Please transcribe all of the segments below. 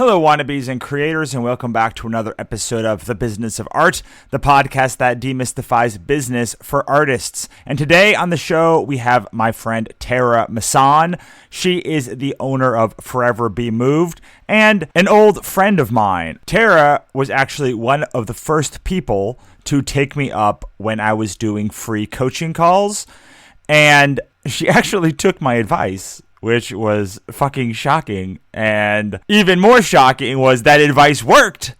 Hello, wannabes and creators, and welcome back to another episode of The Business of Art, the podcast that demystifies business for artists. And today on the show, we have my friend Tara Massan. She is the owner of Forever Be Moved and an old friend of mine. Tara was actually one of the first people to take me up when I was doing free coaching calls, and she actually took my advice, which was fucking shocking. And even more shocking was that advice worked.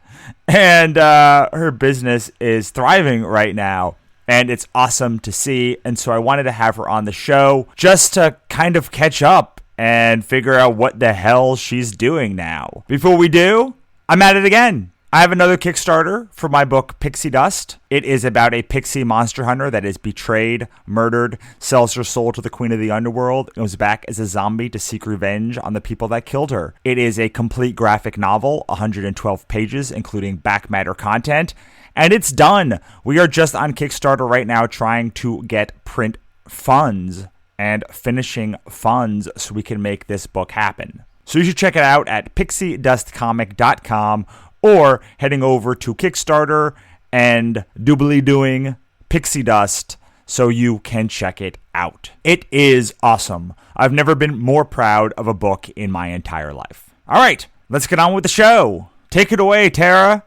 And her business is thriving right now. And it's awesome to see. And so I wanted to have her on the show just to kind of catch up and figure out what the hell she's doing now. Before we do, I'm at it again. I have another Kickstarter for my book, Pixie Dust. It is about a pixie monster hunter that is betrayed, murdered, sells her soul to the queen of the underworld, and goes back as a zombie to seek revenge on the people that killed her. It is a complete graphic novel, 112 pages, including back matter content, and it's done. We are just on Kickstarter right now trying to get print funds and finishing funds so we can make this book happen. So you should check it out at pixiedustcomic.com, or heading over to Kickstarter and doobly doing Pixie Dust so you can check it out. It is awesome. I've never been more proud of a book in my entire life. All right, let's get on with the show. Take it away, Tara.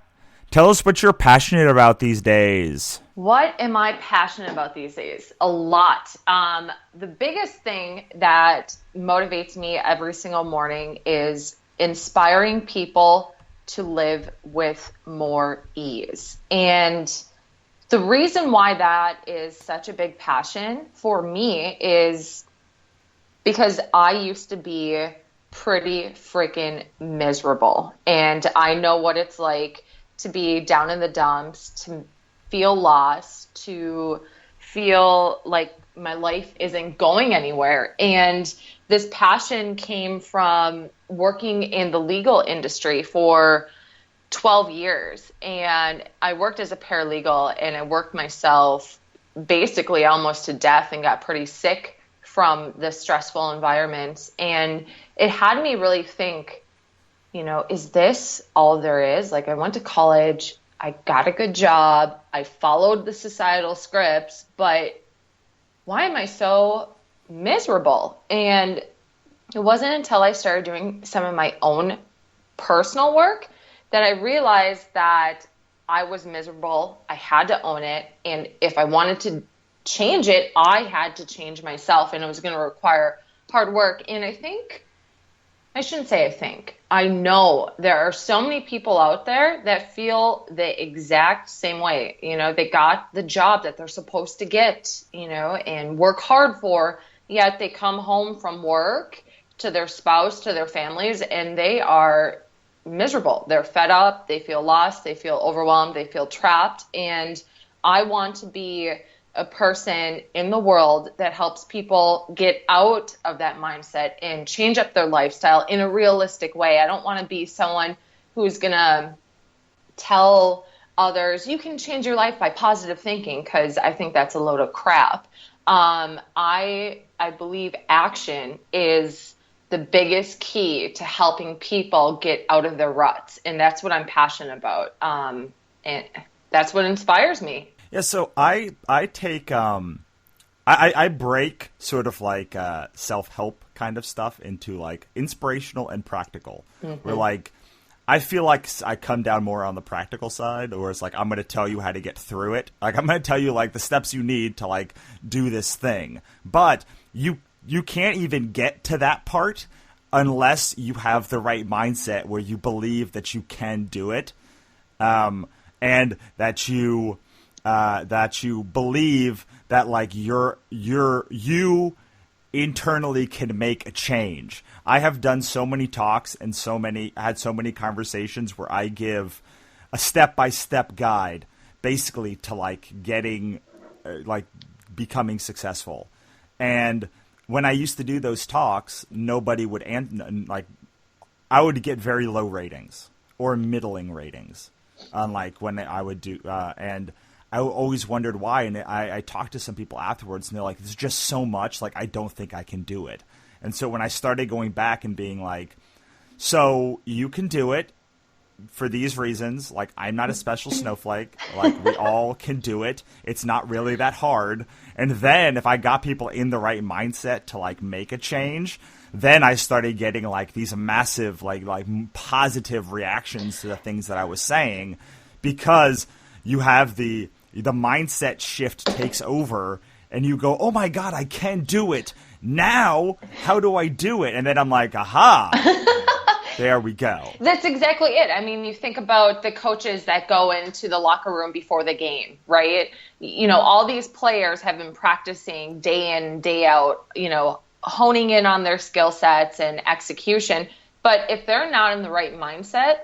Tell us what you're passionate about these days. What am I passionate about these days? A lot. The biggest thing that motivates me every single morning is inspiring people to live with more ease. And the reason why that is such a big passion for me is because I used to be pretty freaking miserable. And I know what it's like to be down in the dumps, to feel lost, to feel like my life isn't going anywhere. And this passion came from working in the legal industry for 12 years. And I worked as a paralegal, and I worked myself basically almost to death and got pretty sick from the stressful environment. And it had me really think, is this all there is? Like, I went to college, I got a good job, I followed the societal scripts, but why am I so miserable? And it wasn't until I started doing some of my own personal work that I realized that I was miserable. I had to own it. And if I wanted to change it, I had to change myself, and it was going to require hard work. And I know there are so many people out there that feel the exact same way. They got the job that they're supposed to get, and work hard for, yet they come home from work to their spouse, to their families, and they are miserable. They're fed up, they feel lost, they feel overwhelmed, they feel trapped. And I want to be a person in the world that helps people get out of that mindset and change up their lifestyle in a realistic way. I don't want to be someone who's going to tell others, you can change your life by positive thinking, because I think that's a load of crap. I believe action is the biggest key to helping people get out of their ruts. And that's what I'm passionate about. And that's what inspires me. Yeah, so I take I break sort of like self-help kind of stuff into like inspirational and practical. Mm-hmm. Where like I feel like I come down more on the practical side, where it's like I'm going to tell you how to get through it. Like I'm going to tell you like the steps you need to like do this thing. But you can't even get to that part unless you have the right mindset where you believe that you can do it, and that you believe that like you internally can make a change. I have done so many talks and had so many conversations where I give a step-by-step guide basically to like getting like becoming successful. And when I used to do those talks, nobody would I would get very low ratings or middling ratings on like when I would do and I always wondered why. And I talked to some people afterwards, and they're like, there's just so much, like I don't think I can do it. And so when I started going back and being like, So you can do it for these reasons. Like, I'm not a special snowflake. Like, we all can do it. It's not really that hard. And then if I got people in the right mindset to like make a change, then I started getting like these massive like positive reactions to the things that I was saying, because you have the mindset shift takes over and you go, oh my God, I can do it. Now, how do I do it? And then I'm like, aha. There we go. That's exactly it. I mean, you think about the coaches that go into the locker room before the game, right? You know, all these players have been practicing day in, day out, you know, honing in on their skill sets and execution. But if they're not in the right mindset,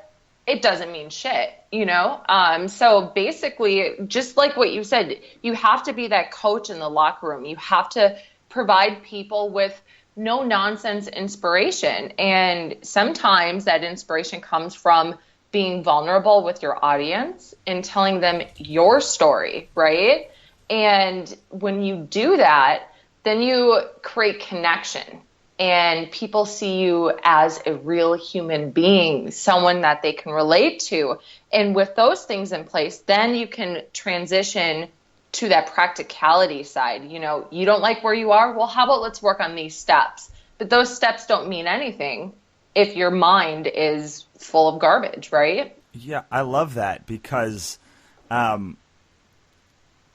it doesn't mean shit, you know? So basically, just like what you said, you have to be that coach in the locker room. You have to provide people with no nonsense inspiration. And sometimes that inspiration comes from being vulnerable with your audience and telling them your story, right? And when you do that, then you create connection and people see you as a real human being, someone that they can relate to. And with those things in place, then you can transition to that practicality side. You know, you don't like where you are? Well, how about let's work on these steps? But those steps don't mean anything if your mind is full of garbage, right? Yeah, I love that because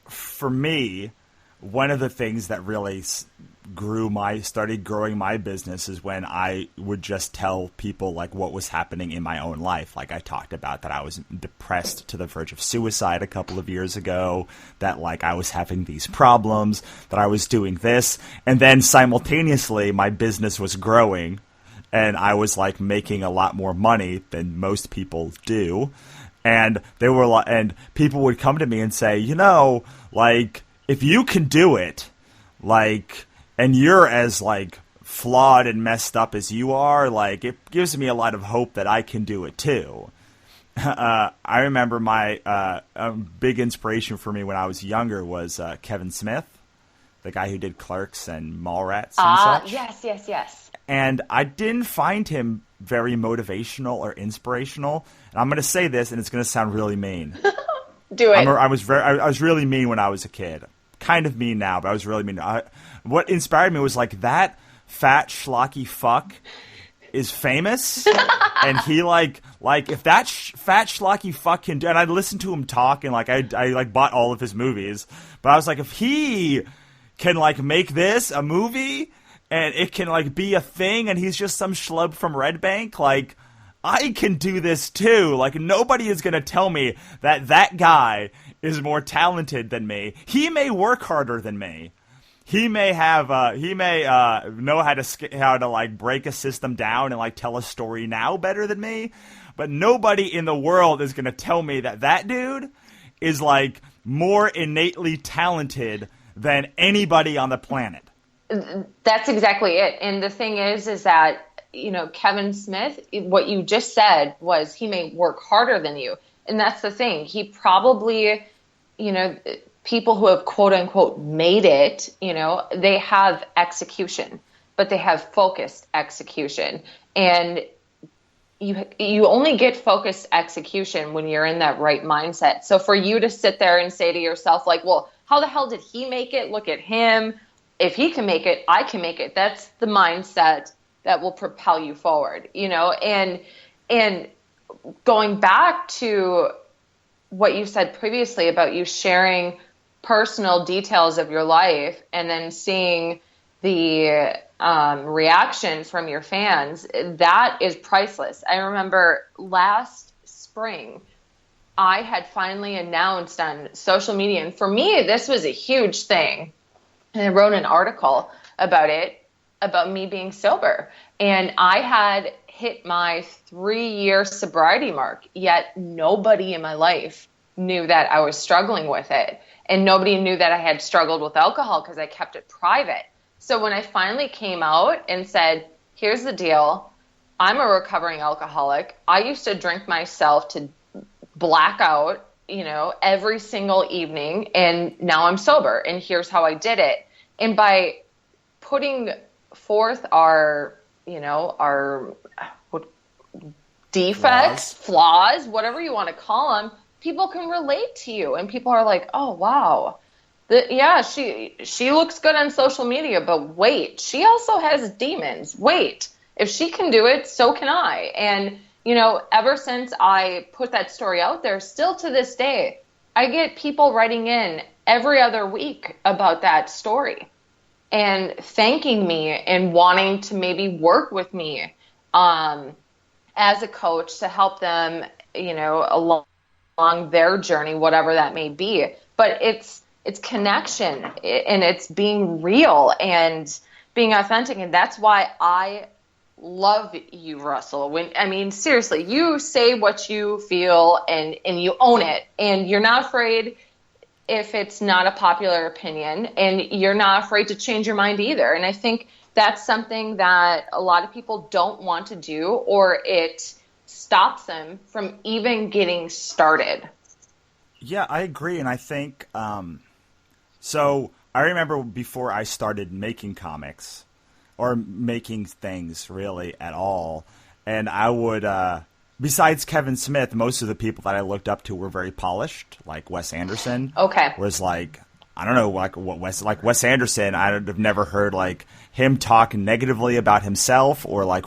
for me, one of the things that really started growing my business is when I would just tell people like what was happening in my own life. Like I talked about that I was depressed to the verge of suicide a couple of years ago, that like I was having these problems, that I was doing this, and then simultaneously my business was growing and I was like making a lot more money than most people do. And they were and people would come to me and say, you know, like if you can do it, like, and you're as like flawed and messed up as you are, like it gives me a lot of hope that I can do it too. I remember my big inspiration for me when I was younger was Kevin Smith, the guy who did Clerks and Mallrats and such. Yes. And I didn't find him very motivational or inspirational. And I'm going to say this, and it's going to sound really mean. Do it. I was really mean when I was a kid. Kind of mean now, but I was really mean. What inspired me was like that fat schlocky fuck is famous, and he like if that fat schlocky fuck can do, and I listened to him talk, and like I like bought all of his movies, but I was like, if he can like make this a movie and it can like be a thing, and he's just some schlub from Red Bank, like I can do this too. Like nobody is gonna tell me that guy is more talented than me. He may work harder than me. He may have know how to like break a system down and like tell a story now better than me, but nobody in the world is going to tell me that dude is like more innately talented than anybody on the planet. That's exactly it. And the thing is that, you know, Kevin Smith, what you just said was he may work harder than you. And that's the thing. He probably, you know, people who have quote unquote made it, you know, they have execution, but they have focused execution. And you only get focused execution when you're in that right mindset. So for you to sit there and say to yourself, like, well, how the hell did he make it? Look at him. If he can make it, I can make it. That's the mindset that will propel you forward, you know, and going back to what you said previously about you sharing personal details of your life and then seeing the reaction from your fans, that is priceless. I remember last spring, I had finally announced on social media, and for me, this was a huge thing. And I wrote an article about it, about me being sober. And I had hit my 3-year sobriety mark, yet nobody in my life knew that I was struggling with it. And nobody knew that I had struggled with alcohol because I kept it private. So when I finally came out and said, here's the deal, I'm a recovering alcoholic. I used to drink myself to black out, you know, every single evening, and now I'm sober, and here's how I did it. And by putting forth our, you know, our defects, flaws, whatever you want to call them, people can relate to you. And people are like, oh, wow. Yeah, she looks good on social media, but wait, she also has demons. Wait, if she can do it, so can I. And, ever since I put that story out there, still to this day, I get people writing in every other week about that story and thanking me and wanting to maybe work with me as a coach to help them, along their journey, whatever that may be. But it's connection, and it's being real and being authentic. And that's why I love you, Russell. Seriously, you say what you feel and you own it, and you're not afraid if it's not a popular opinion, and you're not afraid to change your mind either. And I think that's something that a lot of people don't want to do, or it stops them from even getting started. Yeah, I agree. And I think, so I remember before I started making comics or making things really at all, and I would, besides Kevin Smith, most of the people that I looked up to were very polished, like Wes Anderson. Okay. Was like, I don't know, like Wes Anderson, I'd have never heard like him talk negatively about himself or like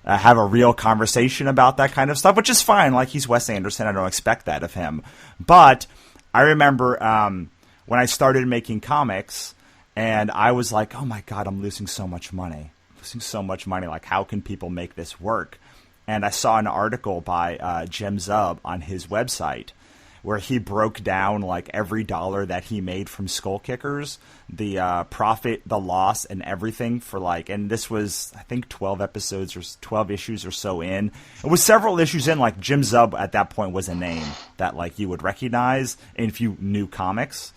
have a real conversation about that kind of stuff, which is fine. Like, he's Wes Anderson. I don't expect that of him. But I remember when I started making comics, and I was like, oh my God, I'm losing so much money. Like, how can people make this work? And I saw an article by Jim Zub on his website where he broke down like every dollar that he made from Skull Kickers, the profit, the loss, and everything for like, and this was, I think, 12 episodes or 12 issues or so in. It was several issues in. Like, Jim Zub at that point was a name that like you would recognize if you knew comics.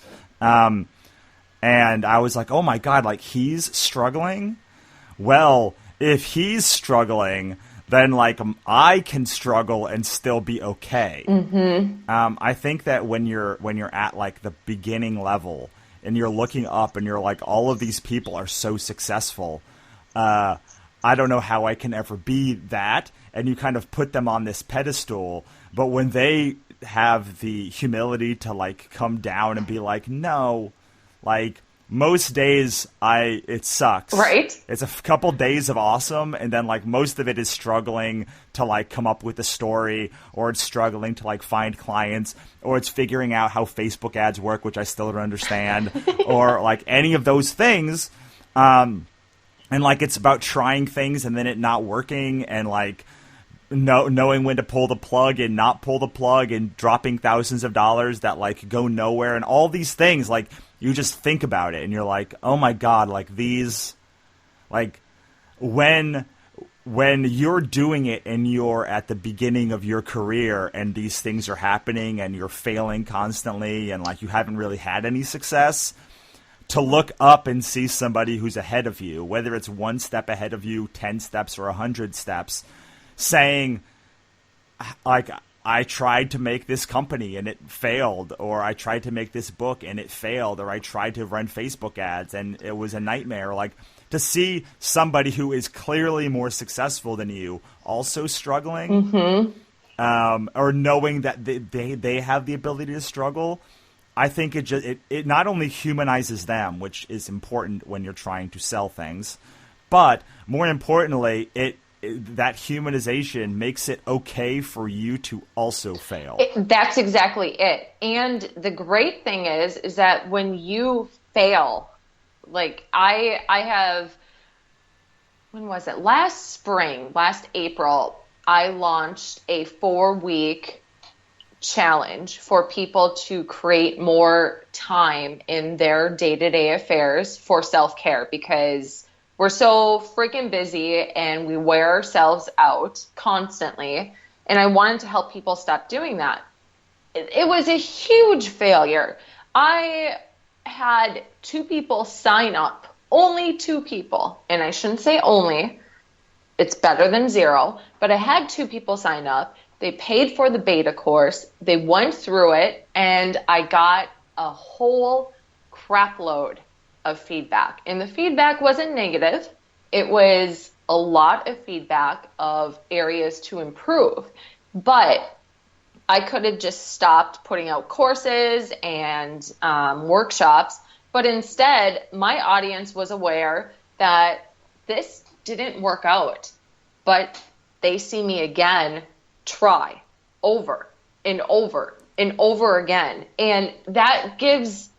And I was like, oh my God, like, he's struggling. Well, if he's struggling, then like I can struggle and still be okay. Mm-hmm. I think that when you're at like the beginning level and you're looking up and you're like, all of these people are so successful, I don't know how I can ever be that. And you kind of put them on this pedestal, but when they have the humility to like come down and be like, no, like, most days it sucks. Right. It's a couple days of awesome, and then like most of it is struggling to like come up with a story, or it's struggling to like find clients, or it's figuring out how Facebook ads work, which I still don't understand, or like any of those things. And like it's about trying things and then it not working, and like knowing when to pull the plug and not pull the plug, and dropping thousands of dollars that like go nowhere, and all these things. Like, you just think about it and you're like, oh my God, like these, like when you're doing it and you're at the beginning of your career and these things are happening and you're failing constantly and like you haven't really had any success, to look up and see somebody who's ahead of you, whether it's one step ahead of you, 10 steps or 100 steps, saying like, I tried to make this company and it failed, or I tried to make this book and it failed, or I tried to run Facebook ads and it was a nightmare. Like, to see somebody who is clearly more successful than you also struggling, Mm-hmm. Or knowing that they have the ability to struggle, I think it not only humanizes them, which is important when you're trying to sell things, but more importantly, that humanization makes it okay for you to also fail. That's exactly it. And the great thing is that when you fail, like I have, when was it? Last April, I launched a 4-week challenge for people to create more time in their day-to-day affairs for self-care, because we're so freaking busy and we wear ourselves out constantly. And I wanted to help people stop doing that. It was a huge failure. I had 2 people sign up, only 2 people. And I shouldn't say only, it's better than 0. But I had 2 people sign up. They paid for the beta course. They went through it, and I got a whole crap load of feedback. And the feedback wasn't negative. It was a lot of feedback of areas to improve. But I could have just stopped putting out courses and workshops, but instead my audience was aware that this didn't work out, but they see me again try over and over and over again. And that gives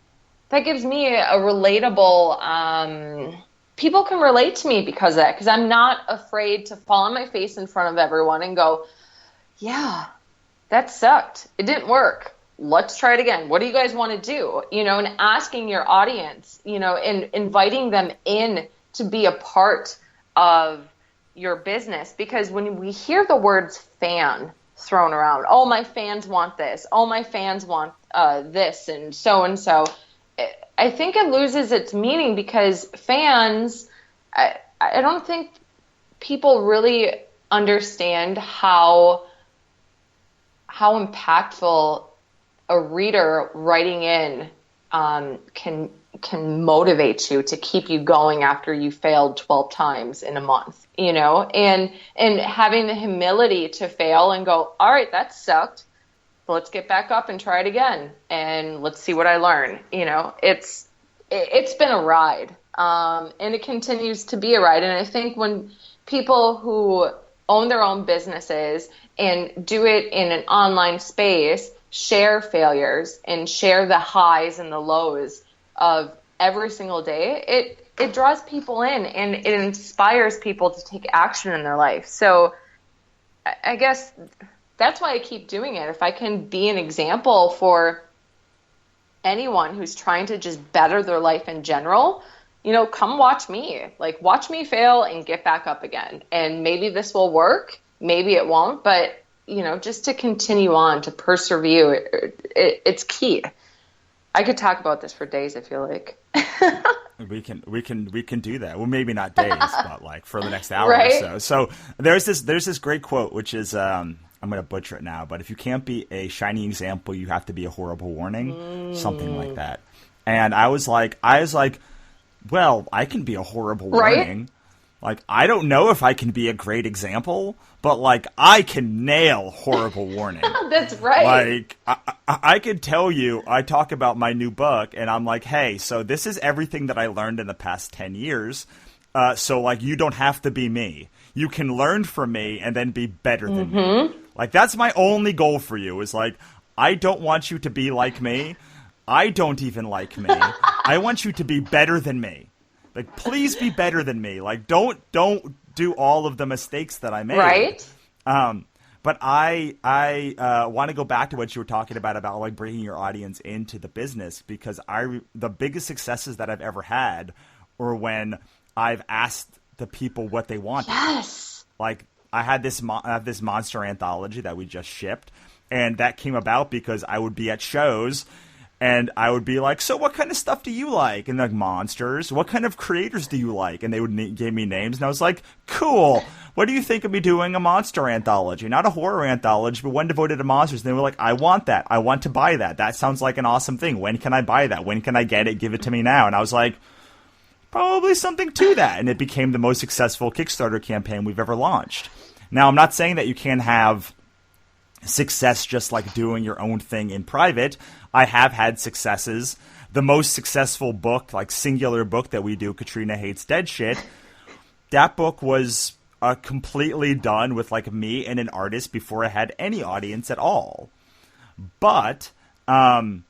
me a relatable, people can relate to me because of that, because I'm not afraid to fall on my face in front of everyone and go, yeah, that sucked. It didn't work. Let's try it again. What do you guys want to do? And asking your audience, and inviting them in to be a part of your business. Because when we hear the words fan thrown around, oh, my fans want this. Oh, my fans want this and so. I think it loses its meaning, because fans, I don't think people really understand how impactful a reader writing in can motivate you to keep you going after you failed 12 times in a month, and having the humility to fail and go, all right, that sucked. Let's get back up and try it again, and let's see what I learn. It's been a ride, and it continues to be a ride. And I think when people who own their own businesses and do it in an online space share failures and share the highs and the lows of every single day, it draws people in and it inspires people to take action in their life. So I guess that's why I keep doing it. If I can be an example for anyone who's trying to just better their life in general, come watch me. Like, watch me fail and get back up again. And maybe this will work, maybe it won't, but just to continue on, to persevere, it's key. I could talk about this for days, I feel like. We can do that. Well, maybe not days, but like for the next hour right? or so. So there's this great quote, which is, I'm going to butcher it now, but if you can't be a shining example, you have to be a horrible warning, something like that. And I was like, well, I can be a horrible warning. Like, I don't know if I can be a great example, but like, I can nail horrible warning. That's right. Like, I could tell you, I talk about my new book, and I'm like, hey, so this is everything that I learned in the past 10 years. So like, you don't have to be me. You can learn from me and then be better than me. Like, that's my only goal for you, is like, I don't want you to be like me. I don't even like me. I want you to be better than me. Like, please be better than me. Like, don't do all of the mistakes that I made. Right. But I want to go back to what you were talking about like bringing your audience into the business, because the biggest successes that I've ever had were when I've asked the people what they wanted. Yes. Like, I have this monster anthology that we just shipped, and that came about because I would be at shows and I would be like, so what kind of stuff do you like? And like, monsters. What kind of creators do you like? And they would give me names. And I was like, cool. What do you think of me doing a monster anthology? Not a horror anthology, but one devoted to monsters. And they were like, I want that. I want to buy that. That sounds like an awesome thing. When can I buy that? When can I get it? Give it to me now. And I was like, probably something to that. And it became the most successful Kickstarter campaign we've ever launched. Now, I'm not saying that you can't have success just like doing your own thing in private. I have had successes. The most successful book, like singular book that we do, Katrina Hates Dead Shit, that book was completely done with like me and an artist before I had any audience at all. But the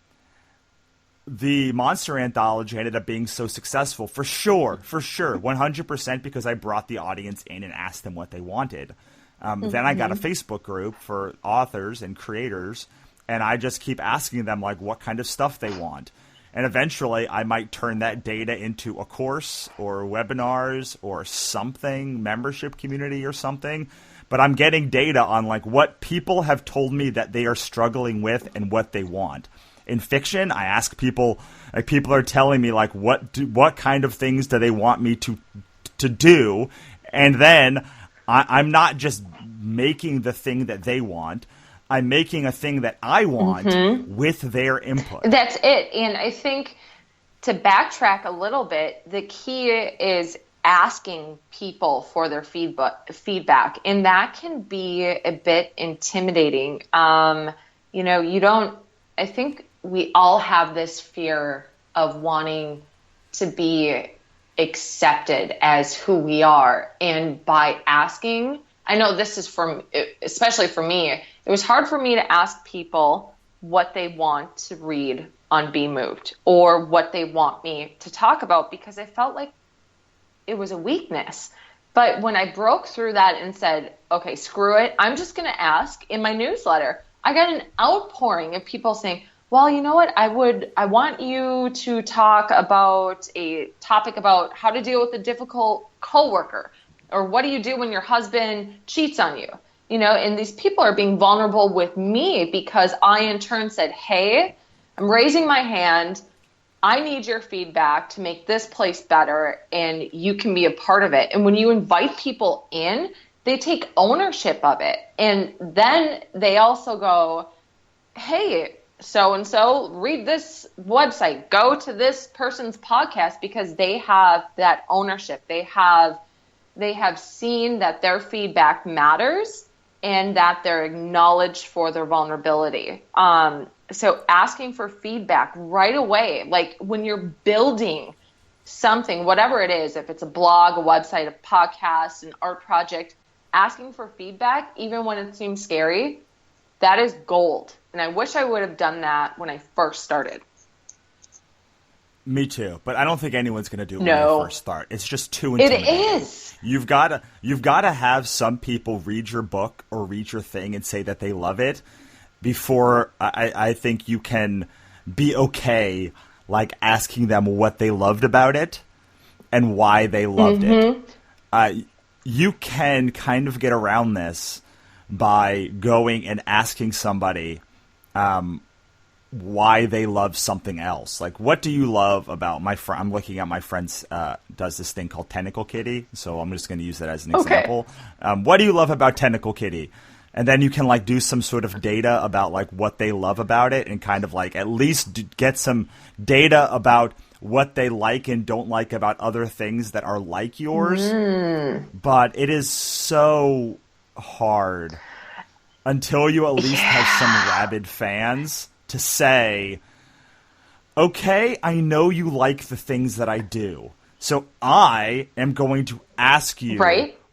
Monster Anthology ended up being so successful, for sure, 100%, because I brought the audience in and asked them what they wanted. Then I got a Facebook group for authors and creators, and I just keep asking them like what kind of stuff they want. And eventually I might turn that data into a course or webinars or something, membership community or something. But I'm getting data on like what people have told me that they are struggling with and what they want. In fiction, I ask people, like people are telling me like what kind of things do they want me to do, and then I'm not just making the thing that they want. I'm making a thing that I want with their input. That's it. And I think to backtrack a little bit, the key is asking people for their feedback. And that can be a bit intimidating. I think we all have this fear of wanting to be accepted as who we are. And by asking, I know this is especially for me, it was hard for me to ask people what they want to read on Be Moved or what they want me to talk about, because I felt like it was a weakness. But when I broke through that and said, okay, screw it, I'm just going to ask in my newsletter, I got an outpouring of people saying, well, you know what, I want you to talk about a topic about how to deal with a difficult coworker, or what do you do when your husband cheats on you? And these people are being vulnerable with me because I in turn said, hey, I'm raising my hand. I need your feedback to make this place better, and you can be a part of it. And when you invite people in, they take ownership of it. And then they also go, hey, so-and-so, read this website, go to this person's podcast, because they have that ownership. They have seen that their feedback matters and that they're acknowledged for their vulnerability. So asking for feedback right away, like when you're building something, whatever it is, if it's a blog, a website, a podcast, an art project, asking for feedback, even when it seems scary, that is gold. And I wish I would have done that when I first started. Me too, but I don't think anyone's going to do it when they first start. It's just too intimidating. It is. You've got to have some people read your book or read your thing and say that they love it before I think you can be okay, like, asking them what they loved about it and why they loved it. You can kind of get around this by going and asking somebody why they love something else. Like, what do you love about my friend? I'm looking at my friend's does this thing called Tentacle Kitty, so I'm just going to use that as an example. What do you love about Tentacle Kitty? And then you can, like, do some sort of data about, like, what they love about it, and kind of, like, at least get some data about what they like and don't like about other things that are like yours. But it is so hard until you at least have some rabid fans to say, okay, I know you like the things that I do, so I am going to ask you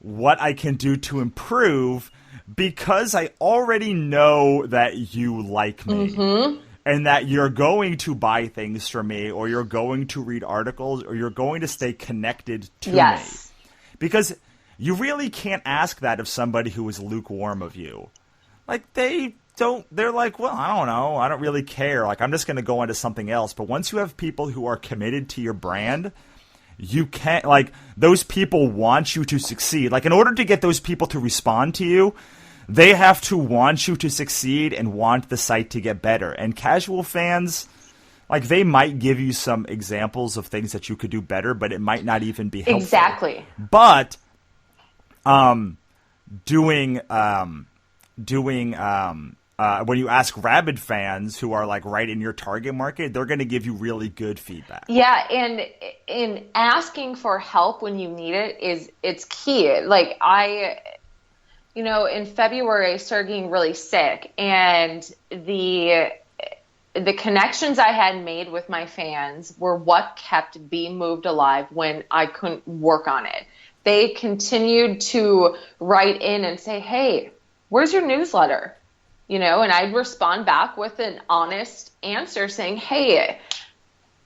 what I can do to improve, because I already know that you like me and that you're going to buy things from me, or you're going to read articles, or you're going to stay connected to me. Because you really can't ask that of somebody who is lukewarm of you. Like, they're like, well, I don't know, I don't really care. Like, I'm just going to go into something else. But once you have people who are committed to your brand, you can't, like, those people want you to succeed. Like, in order to get those people to respond to you, they have to want you to succeed and want the site to get better. And casual fans, like, they might give you some examples of things that you could do better, but it might not even be helpful. Exactly. But when you ask rabid fans who are, like, right in your target market, they're going to give you really good feedback. Yeah, and in asking for help when you need it it's key. Like, in February I started getting really sick, and the connections I had made with my fans were what kept Be Moved alive when I couldn't work on it. They continued to write in and say, hey, where's your newsletter? And I'd respond back with an honest answer saying, hey,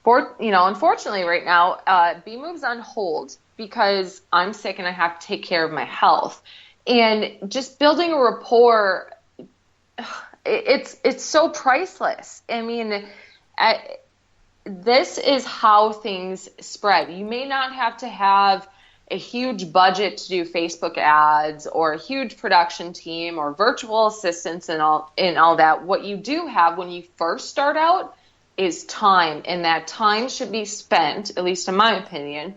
unfortunately right now, Be Move's on hold because I'm sick and I have to take care of my health. And just building a rapport, it's so priceless. I mean, this is how things spread. You may not have to have a huge budget to do Facebook ads or a huge production team or virtual assistants and all that. What you do have when you first start out is time, and that time should be spent, at least in my opinion,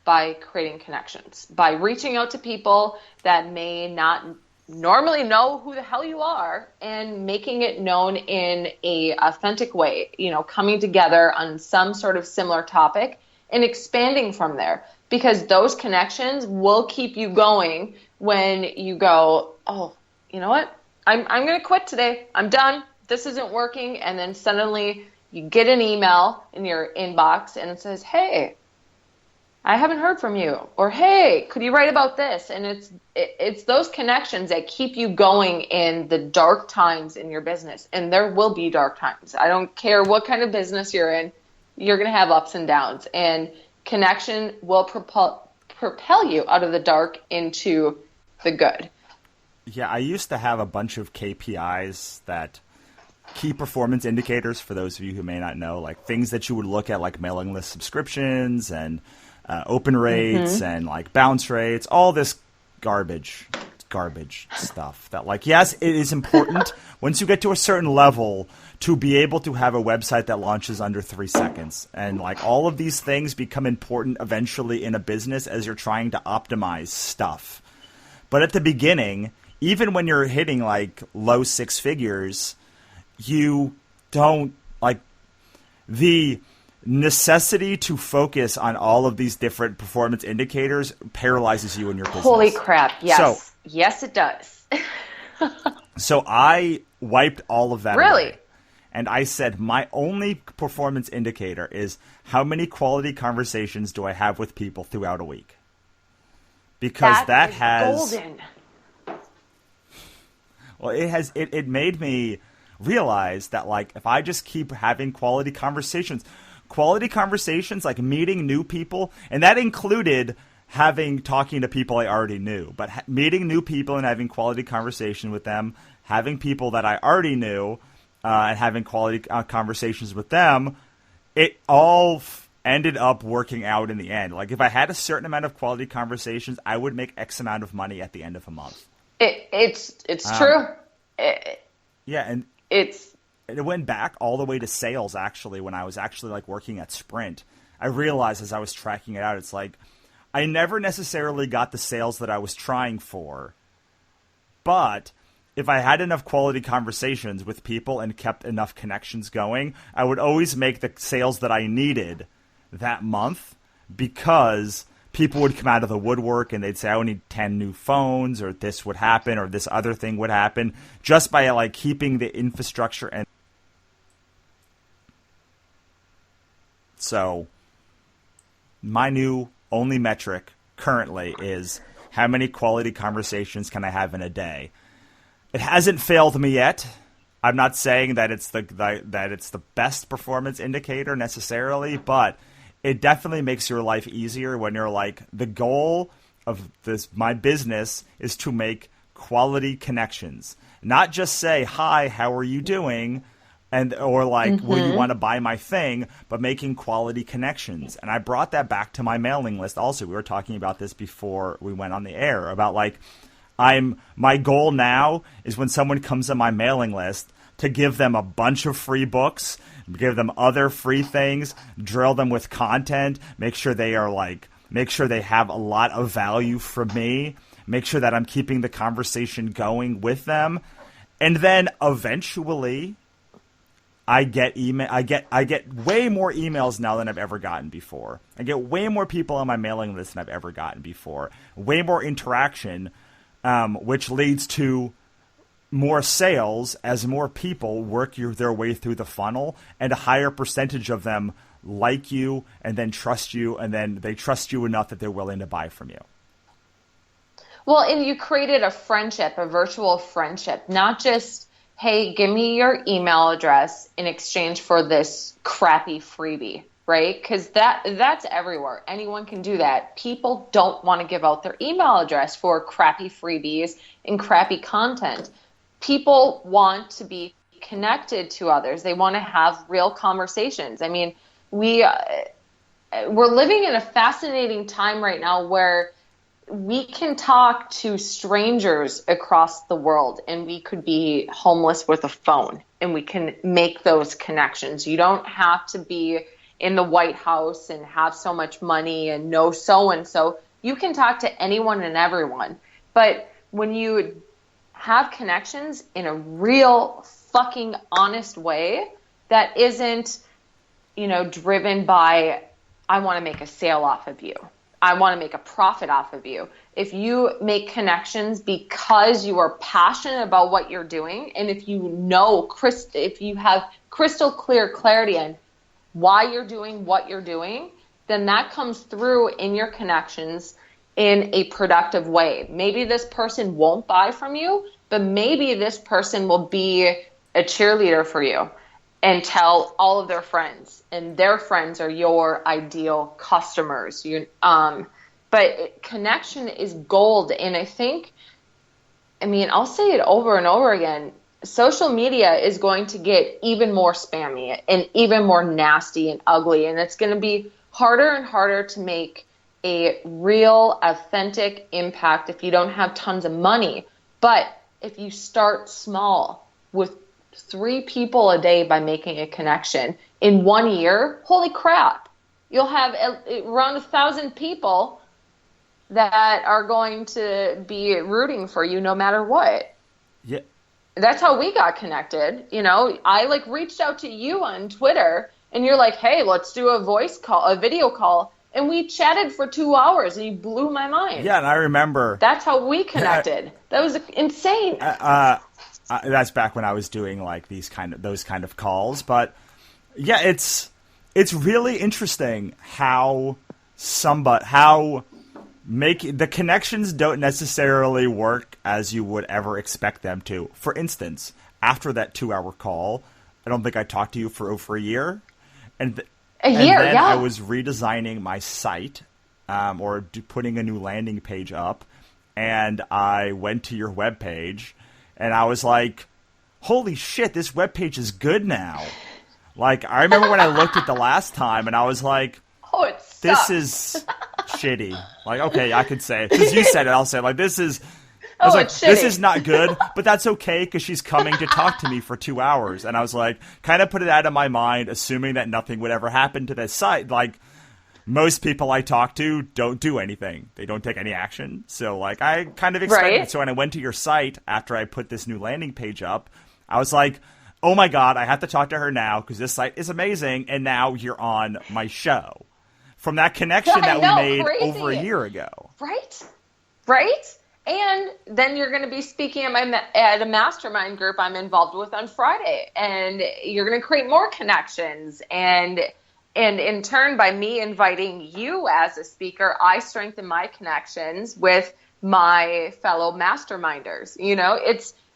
by creating connections, by reaching out to people that may not normally know who the hell you are, and making it known in a authentic way, coming together on some sort of similar topic and expanding from there. because those connections will keep you going when you go, oh, you know what? I'm going to quit today. I'm done. This isn't working. And then suddenly you get an email in your inbox and it says, hey, I haven't heard from you. Or, hey, could you write about this? And it's those connections that keep you going in the dark times in your business. And there will be dark times. I don't care what kind of business you're in. You're going to have ups and downs. And connection will propel you out of the dark into the good. Yeah, I used to have a bunch of KPIs, that key performance indicators, for those of you who may not know, like things that you would look at, like mailing list subscriptions and open rates and like bounce rates, all this garbage stuff that, like, yes, it is important once you get to a certain level to be able to have a website that launches under 3 seconds. And like all of these things become important eventually in a business as you're trying to optimize stuff. But at the beginning, even when you're hitting like low 6 figures, you don't, like, the necessity to focus on all of these different performance indicators paralyzes you in your business. Holy crap. Yes. So, yes, it does. So I wiped all of that Really? away. And I said, my only performance indicator is how many quality conversations do I have with people throughout a week? Because that has golden. Well, it made me realize that, like, if I just keep having quality conversations, like meeting new people, and that included talking to people I already knew, but meeting new people and having quality conversation with them, having people that I already knew, and having quality conversations with them, it all ended up working out in the end. Like, if I had a certain amount of quality conversations, I would make X amount of money at the end of a month. It's true. Yeah, and it went back all the way to sales, actually, when I was actually like working at Sprint. I realized as I was tracking it out, it's like I never necessarily got the sales that I was trying for, but if I had enough quality conversations with people and kept enough connections going, I would always make the sales that I needed that month, because people would come out of the woodwork and they'd say, I need 10 new phones, or this would happen, or this other thing would happen, just by like keeping the infrastructure. And so my new only metric currently is how many quality conversations can I have in a day. It hasn't failed me yet. I'm not saying that it's the best performance indicator necessarily, but it definitely makes your life easier when you're like, the goal of my business is to make quality connections, not just say, hi, how are you doing? Or like, will you want to buy my thing, but making quality connections. And I brought that back to my mailing list. Also, we were talking about this before we went on the air about like, my goal now is when someone comes on my mailing list to give them a bunch of free books, give them other free things, drill them with content, make sure they have a lot of value from me, make sure that I'm keeping the conversation going with them. And then eventually I get way more emails now than I've ever gotten before. I get way more people on my mailing list than I've ever gotten before. Way more interaction, which leads to more sales as more people work their way through the funnel, and a higher percentage of them like you and then trust you, and then they trust you enough that they're willing to buy from you. Well, and you created a friendship, a virtual friendship, not just, hey, give me your email address in exchange for this crappy freebie, right? Because that's everywhere. Anyone can do that. People don't want to give out their email address for crappy freebies and crappy content. People want to be connected to others. They want to have real conversations. I mean, we're living in a fascinating time right now where we can talk to strangers across the world, and we could be homeless with a phone, and we can make those connections. You don't have to be in the White House and have so much money and know so-and-so. You can talk to anyone and everyone. But when you have connections in a real fucking honest way that isn't, driven by, I want to make a sale off of you. I want to make a profit off of you. If you make connections because you are passionate about what you're doing, and if if you have crystal clear clarity on why you're doing what you're doing, then that comes through in your connections in a productive way. Maybe this person won't buy from you, but maybe this person will be a cheerleader for you and tell all of their friends, and their friends are your ideal customers. But connection is gold. And I'll say it over and over again. Social media is going to get even more spammy and even more nasty and ugly. And it's going to be harder and harder to make a real, authentic impact if you don't have tons of money. But if you start small with 3 people a day by making a connection, in 1 year, holy crap, you'll have around 1,000 people that are going to be rooting for you no matter what. Yeah. That's how we got connected. I reached out to you on Twitter, and you're like, hey, let's do a video call. And we chatted for 2 hours, and you blew my mind. Yeah, and I remember. That's how we connected. That was insane. That's back when I was doing those kind of calls. But yeah, it's really interesting how the connections don't necessarily work as you would ever expect them to. For instance, after that 2-hour call, I don't think I talked to you for over a year. And then I was redesigning my site, or putting a new landing page up, and I went to your webpage, and I was like, holy shit, this webpage is good now. I remember when I looked at the last time, and I was like, oh, it sucks. This is shitty. Okay, I could say it. Since you said it, I'll say it. This is... I was like, this is not good, but that's okay because she's coming to talk to me for 2 hours. And I was kind of put it out of my mind, assuming that nothing would ever happen to this site. Most people I talk to don't do anything. They don't take any action. So, I kind of expected. Right. So when I went to your site after I put this new landing page up, I was like, oh my God, I have to talk to her now because this site is amazing. And now you're on my show. From that connection that we made over a year ago. Right? And then you're going to be speaking at a mastermind group I'm involved with on Friday. And you're going to create more connections. And in turn, by me inviting you as a speaker, I strengthen my connections with my fellow masterminders.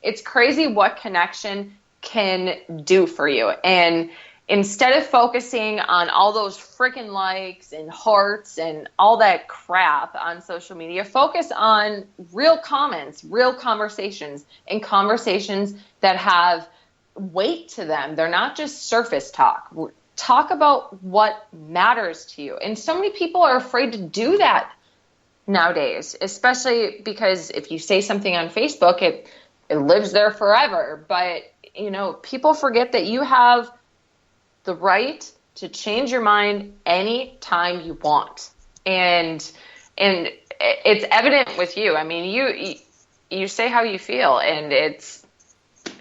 It's crazy what connection can do for you. And instead of focusing on all those freaking likes and hearts and all that crap on social media, focus on real comments, real conversations, and conversations that have weight to them. They're not just surface talk. Talk about what matters to you. And so many people are afraid to do that nowadays, especially because if you say something on Facebook, it lives there forever. But, people forget that you have the right to change your mind anytime you want. And it's evident with you. You say how you feel, and it's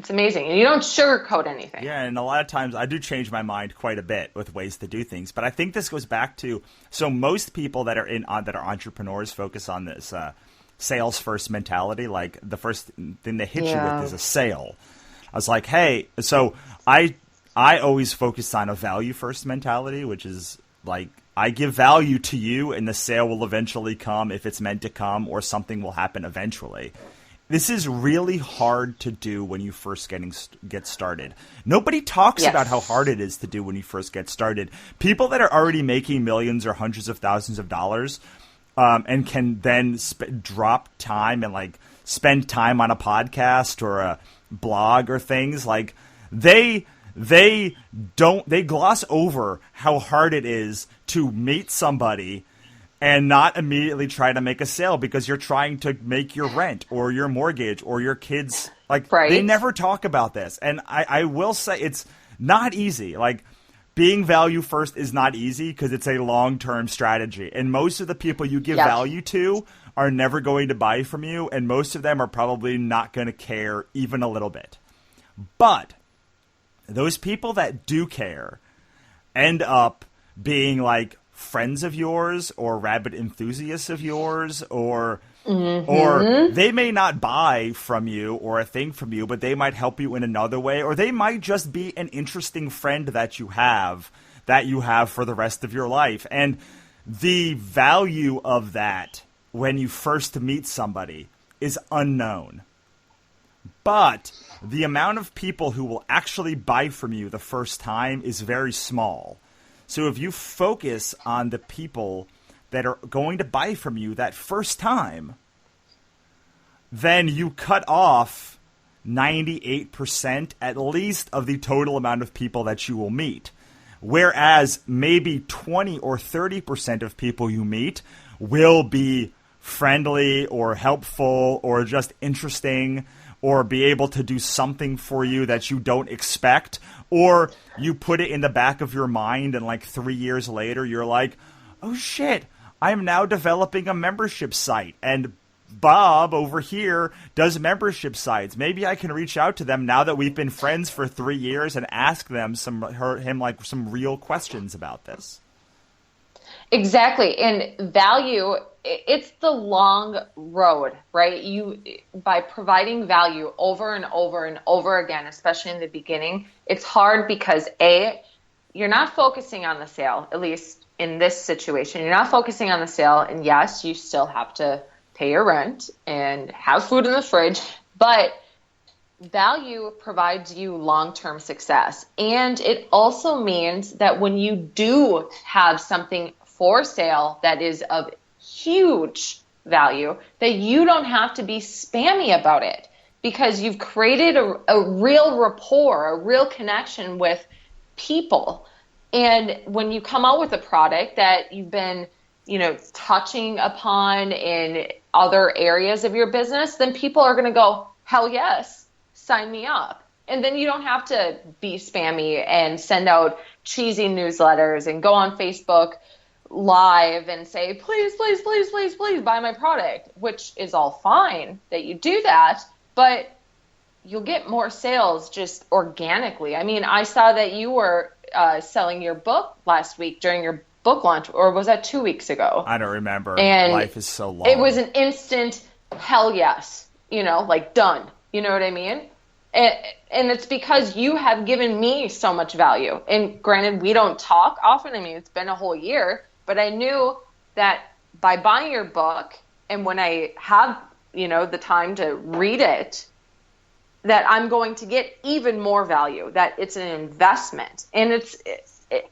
amazing. And you don't sugarcoat anything. Yeah, and a lot of times I do change my mind quite a bit with ways to do things. But I think this goes back to, so most people that are entrepreneurs focus on this sales first mentality. The first thing they hit you with is a sale. I was like, hey, so I always focus on a value first mentality, which is I give value to you and the sale will eventually come if it's meant to come, or something will happen eventually. This is really hard to do when you first get started. Nobody talks about how hard it is to do when you first get started. People that are already making millions or hundreds of thousands of dollars and can then drop time and spend time on a podcast or a blog or things, they gloss over how hard it is to meet somebody and not immediately try to make a sale because you're trying to make your rent or your mortgage or your kids. They never talk about this. And I will say it's not easy. Being value first is not easy because it's a long-term strategy. And most of the people you give value to are never going to buy from you. And most of them are probably not going to care even a little bit. But those people that do care end up being friends of yours or rabid enthusiasts of yours, or they may not buy from you or a thing from you, but they might help you in another way, or they might just be an interesting friend that you have for the rest of your life. And the value of that when you first meet somebody is unknown. But the amount of people who will actually buy from you the first time is very small. So if you focus on the people that are going to buy from you that first time, then you cut off 98% at least of the total amount of people that you will meet. Whereas maybe 20 or 30% of people you meet will be friendly or helpful or just interesting, or be able to do something for you that you don't expect, or you put it in the back of your mind and like 3 years later you're like, oh shit, I'm now developing a membership site, and Bob over here does membership sites. Maybe I can reach out to them now that we've been friends for 3 years and ask them some real questions about this. Exactly. And value, it's the long road, right? By providing value over and over and over again, especially in the beginning, it's hard because you're not focusing on the sale, at least in this situation. You're not focusing on the sale, and yes, you still have to pay your rent and have food in the fridge, but value provides you long-term success. And it also means that when you do have something for sale that is of huge value, that you don't have to be spammy about it, because you've created a real rapport, a real connection with people. And when you come out with a product that you've been, touching upon in other areas of your business, then people are going to go, hell yes, sign me up. And then you don't have to be spammy and send out cheesy newsletters and go on Facebook Live and say, please, please, please, please, please buy my product, which is all fine that you do that, but you'll get more sales just organically. I mean, I saw that you were selling your book last week during your book launch, or was that 2 weeks ago? I don't remember. And life is so long. It was an instant hell yes, like done. You know what I mean? And it's because you have given me so much value. And granted, we don't talk often. I mean, it's been a whole year, but I knew that by buying your book, and when I have, the time to read it, that I'm going to get even more value, that it's an investment, and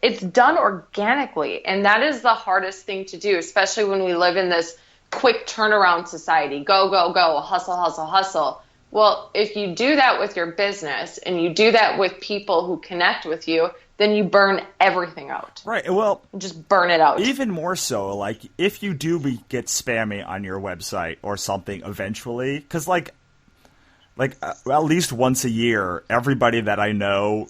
it's done organically. And that is the hardest thing to do, especially when we live in this quick turnaround society. Go, go, go, hustle, hustle, hustle. Well, if you do that with your business and you do that with people who connect with you, then you burn everything out. At just burn it out. Even more so, like, if you do get spammy on your website or something eventually, because at least once a year, everybody that I know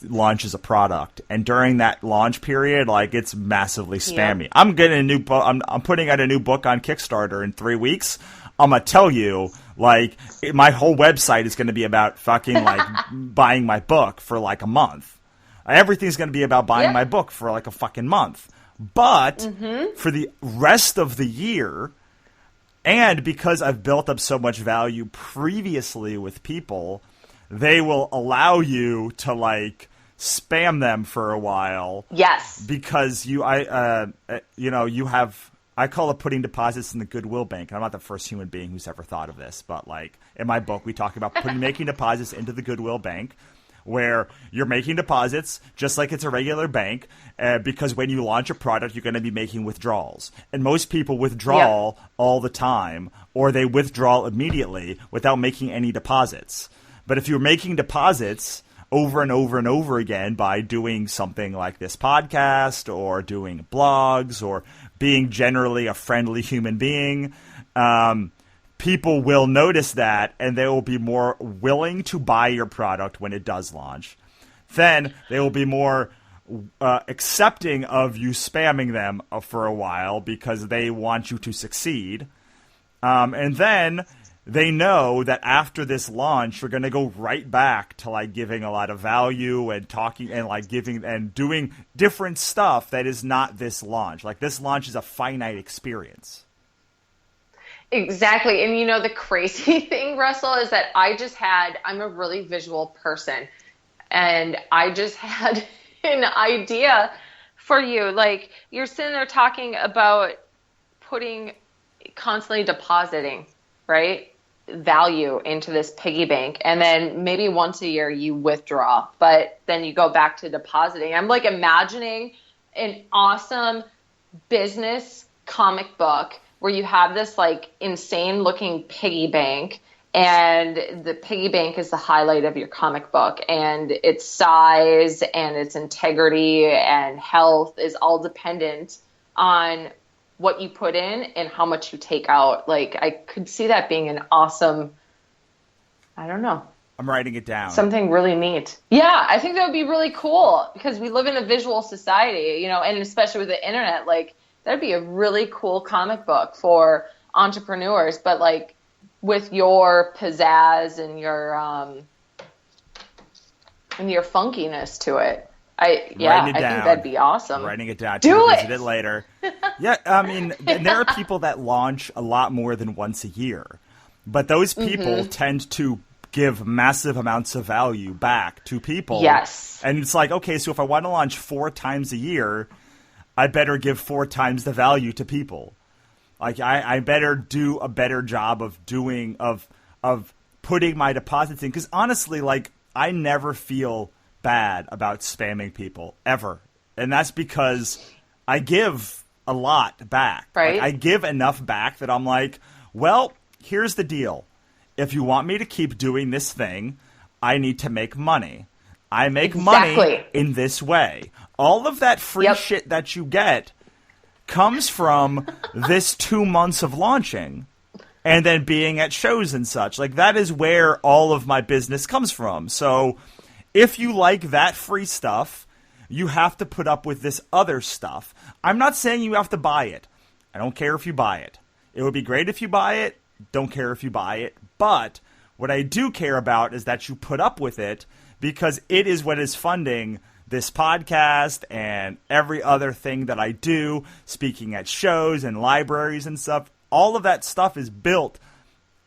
launches a product, and during that launch period, it's massively spammy. Yeah. I'm getting a new book. I'm putting out a new book on Kickstarter in 3 weeks. I'm gonna tell you, my whole website is gonna be about fucking buying my book for a month. Everything's gonna be about buying my book for a fucking month. But for the rest of the year, and because I've built up so much value previously with people, they will allow you to spam them for a while. Yes. Because you have, I call it putting deposits in the Goodwill Bank. I'm not the first human being who's ever thought of this, but in my book we talk about making deposits into the Goodwill Bank, where you're making deposits just like it's a regular bank, because when you launch a product, you're going to be making withdrawals. And most people withdraw all the time, or they withdraw immediately without making any deposits. But if you're making deposits over and over and over again by doing something like this podcast, or doing blogs, or being generally a friendly human being, people will notice that, and they will be more willing to buy your product when it does launch. Then they will be more accepting of you spamming them for a while, because they want you to succeed. And then they know that after this launch, we're going to go right back to like giving a lot of value and talking and like giving and doing different stuff that is not this launch. Like this launch is a finite experience. Exactly. And the crazy thing, Russell, is that I'm a really visual person, and I just had an idea for you. Like, you're sitting there talking about constantly depositing, right, value into this piggy bank, and then maybe once a year you withdraw, but then you go back to depositing. I'm like imagining an awesome business comic book where you have this like insane looking piggy bank, and the piggy bank is the highlight of your comic book, and its size and its integrity and health is all dependent on what you put in and how much you take out. Like, I could see that being an awesome, I don't know. I'm writing it down. Something really neat. Yeah, I think that would be really cool because we live in a visual society, and especially with the internet, like that'd be a really cool comic book for entrepreneurs, but like with your pizzazz and your funkiness to it. I think that'd be awesome. I'm writing it down. Do it. Visit it later. Yeah, I mean, there are people that launch a lot more than once a year, but those people tend to give massive amounts of value back to people. Yes. And it's like, okay, so if I want to launch 4 times a year, I better give 4 times the value to people. Like, I better do a better job of putting my deposits in. Because honestly, like, I never feel bad about spamming people ever, and that's because I give a lot back. Right. Like, I give enough back that I'm like, well, here's the deal. If you want me to keep doing this thing, I need to make money. I make money in this way. All of that free shit that you get comes from this 2 months of launching and then being at shows and such. Like, that is where all of my business comes from. So if you like that free stuff, you have to put up with this other stuff. I'm not saying you have to buy it. I don't care if you buy it. It would be great if you buy it. Don't care if you buy it. But what I do care about is that you put up with it, because it is what is funding this podcast and every other thing that I do, speaking at shows and libraries and stuff. All of that stuff is built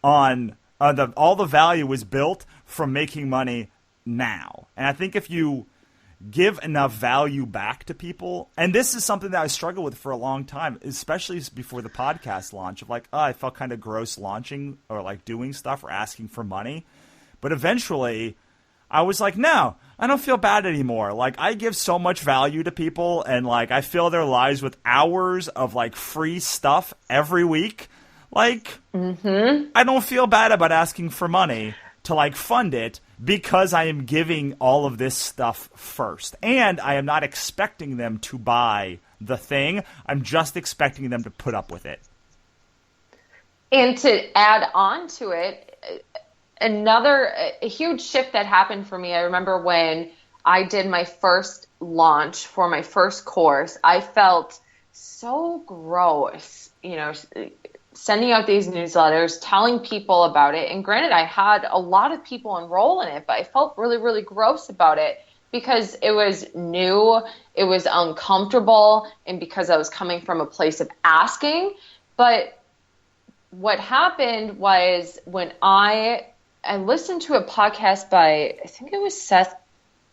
on all the value is built from making money now. And I think if you give enough value back to people, and this is something that I struggled with for a long time, especially before the podcast launch, of like, I felt kind of gross launching or like doing stuff or asking for money. But eventually I was like, no, I don't feel bad anymore. Like, I give so much value to people, and like I fill their lives with hours of like free stuff every week. Like, I don't feel bad about asking for money to like fund it, because I am giving all of this stuff first. And I am not expecting them to buy the thing. I'm just expecting them to put up with it. And to add on to it, a huge shift that happened for me, I remember when I did my first launch for my first course, I felt so gross, sending out these newsletters, telling people about it. And granted, I had a lot of people enroll in it, but I felt really, really gross about it because it was new, it was uncomfortable, and because I was coming from a place of asking. But what happened was when I listened to a podcast by, I think it was Seth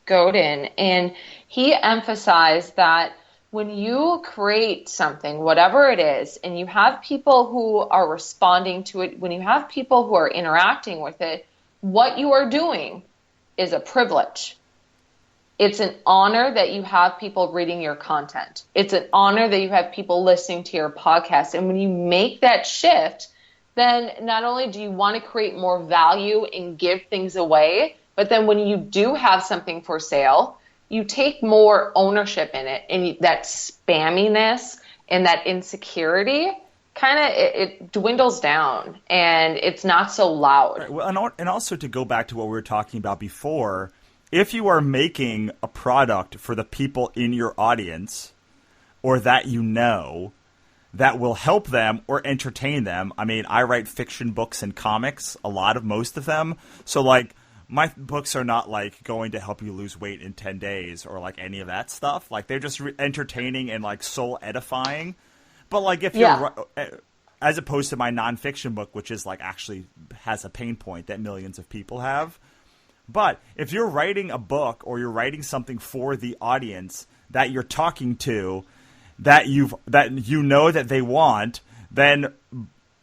Godin, and he emphasized that when you create something, whatever it is, and you have people who are responding to it, when you have people who are interacting with it, what you are doing is a privilege. It's an honor that you have people reading your content. It's an honor that you have people listening to your podcast. And when you make that shift, then not only do you want to create more value and give things away, but then when you do have something for sale, you take more ownership in it, and that spamminess and that insecurity it dwindles down, and it's not so loud. Right. Well, and also to go back to what we were talking about before, if you are making a product for the people in your audience or that that will help them or entertain them. I mean, I write fiction books and comics, most of them. So like my books are not like going to help you lose weight in 10 days or like any of that stuff. Like they're just entertaining and like soul edifying. But like if you're as opposed to my nonfiction book, which is like actually has a pain point that millions of people have. But if you're writing a book or you're writing something for the audience that you're talking to, that you know that they want, then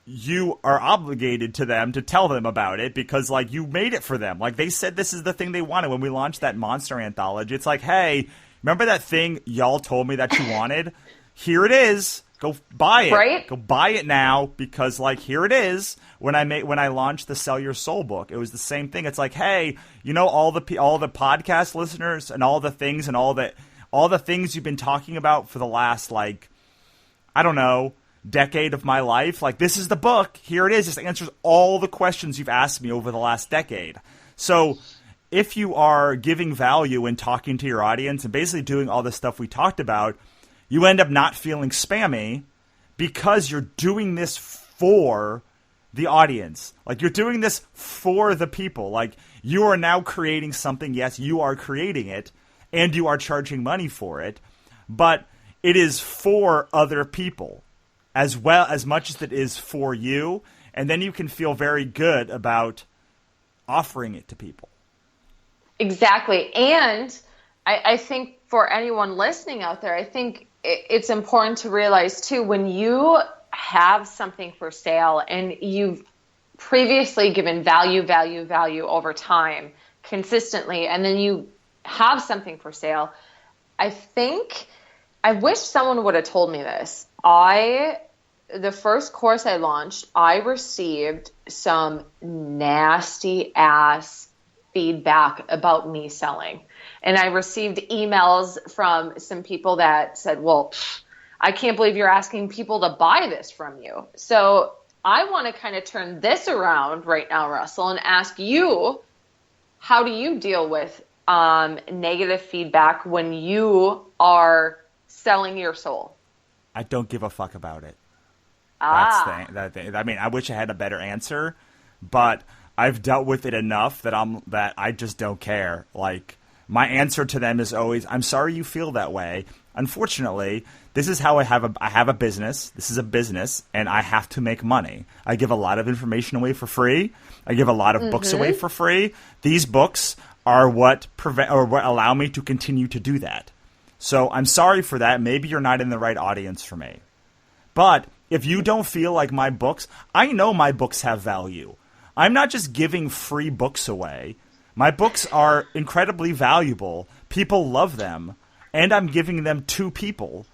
you are obligated to them to tell them about it because like you made it for them. Like they said this is the thing they wanted when we launched that monster anthology. It's like, hey, remember that thing y'all told me that you wanted? Here it is. Go buy it. Right? Go buy it now because like here it is. When I launched the Sell Your Soul book, it was the same thing. It's like, hey, you know all the podcast listeners and all the things and all the things you've been talking about for the last like I don't know, decade of my life. Like this is the book. Here it is. This answers all the questions you've asked me over the last decade. So if you are giving value and talking to your audience and basically doing all the stuff we talked about, you end up not feeling spammy because you're doing this for the audience. Like you're doing this for the people. Like you are now creating something. Yes, you are creating it and you are charging money for it, but it is for other people as well as much as it is for you. And then you can feel very good about offering it to people. Exactly. And I think for anyone listening out there, I think it's important to realize too, when you have something for sale and you've previously given value over time consistently, and then you have something for sale, I wish someone would have told me this. The first course I launched, I received some nasty ass feedback about me selling. And I received emails from some people that said, well, I can't believe you're asking people to buy this from you. So I want to kind of turn this around right now, Russell, and ask you, how do you deal with negative feedback when you are selling your soul? I don't give a fuck about it. That's the thing. I mean, I wish I had a better answer, but I've dealt with it enough that I just don't care. Like, my answer to them is always, I'm sorry you feel that way. Unfortunately, this is how I have a business. This is a business, and I have to make money. I give a lot of information away for free. I give a lot of books away for free. These books are what allow me to continue to do that. So I'm sorry for that. Maybe you're not in the right audience for me. But if you don't feel like my books, I know my books have value. I'm not just giving free books away. My books are incredibly valuable. People love them, and I'm giving them to people.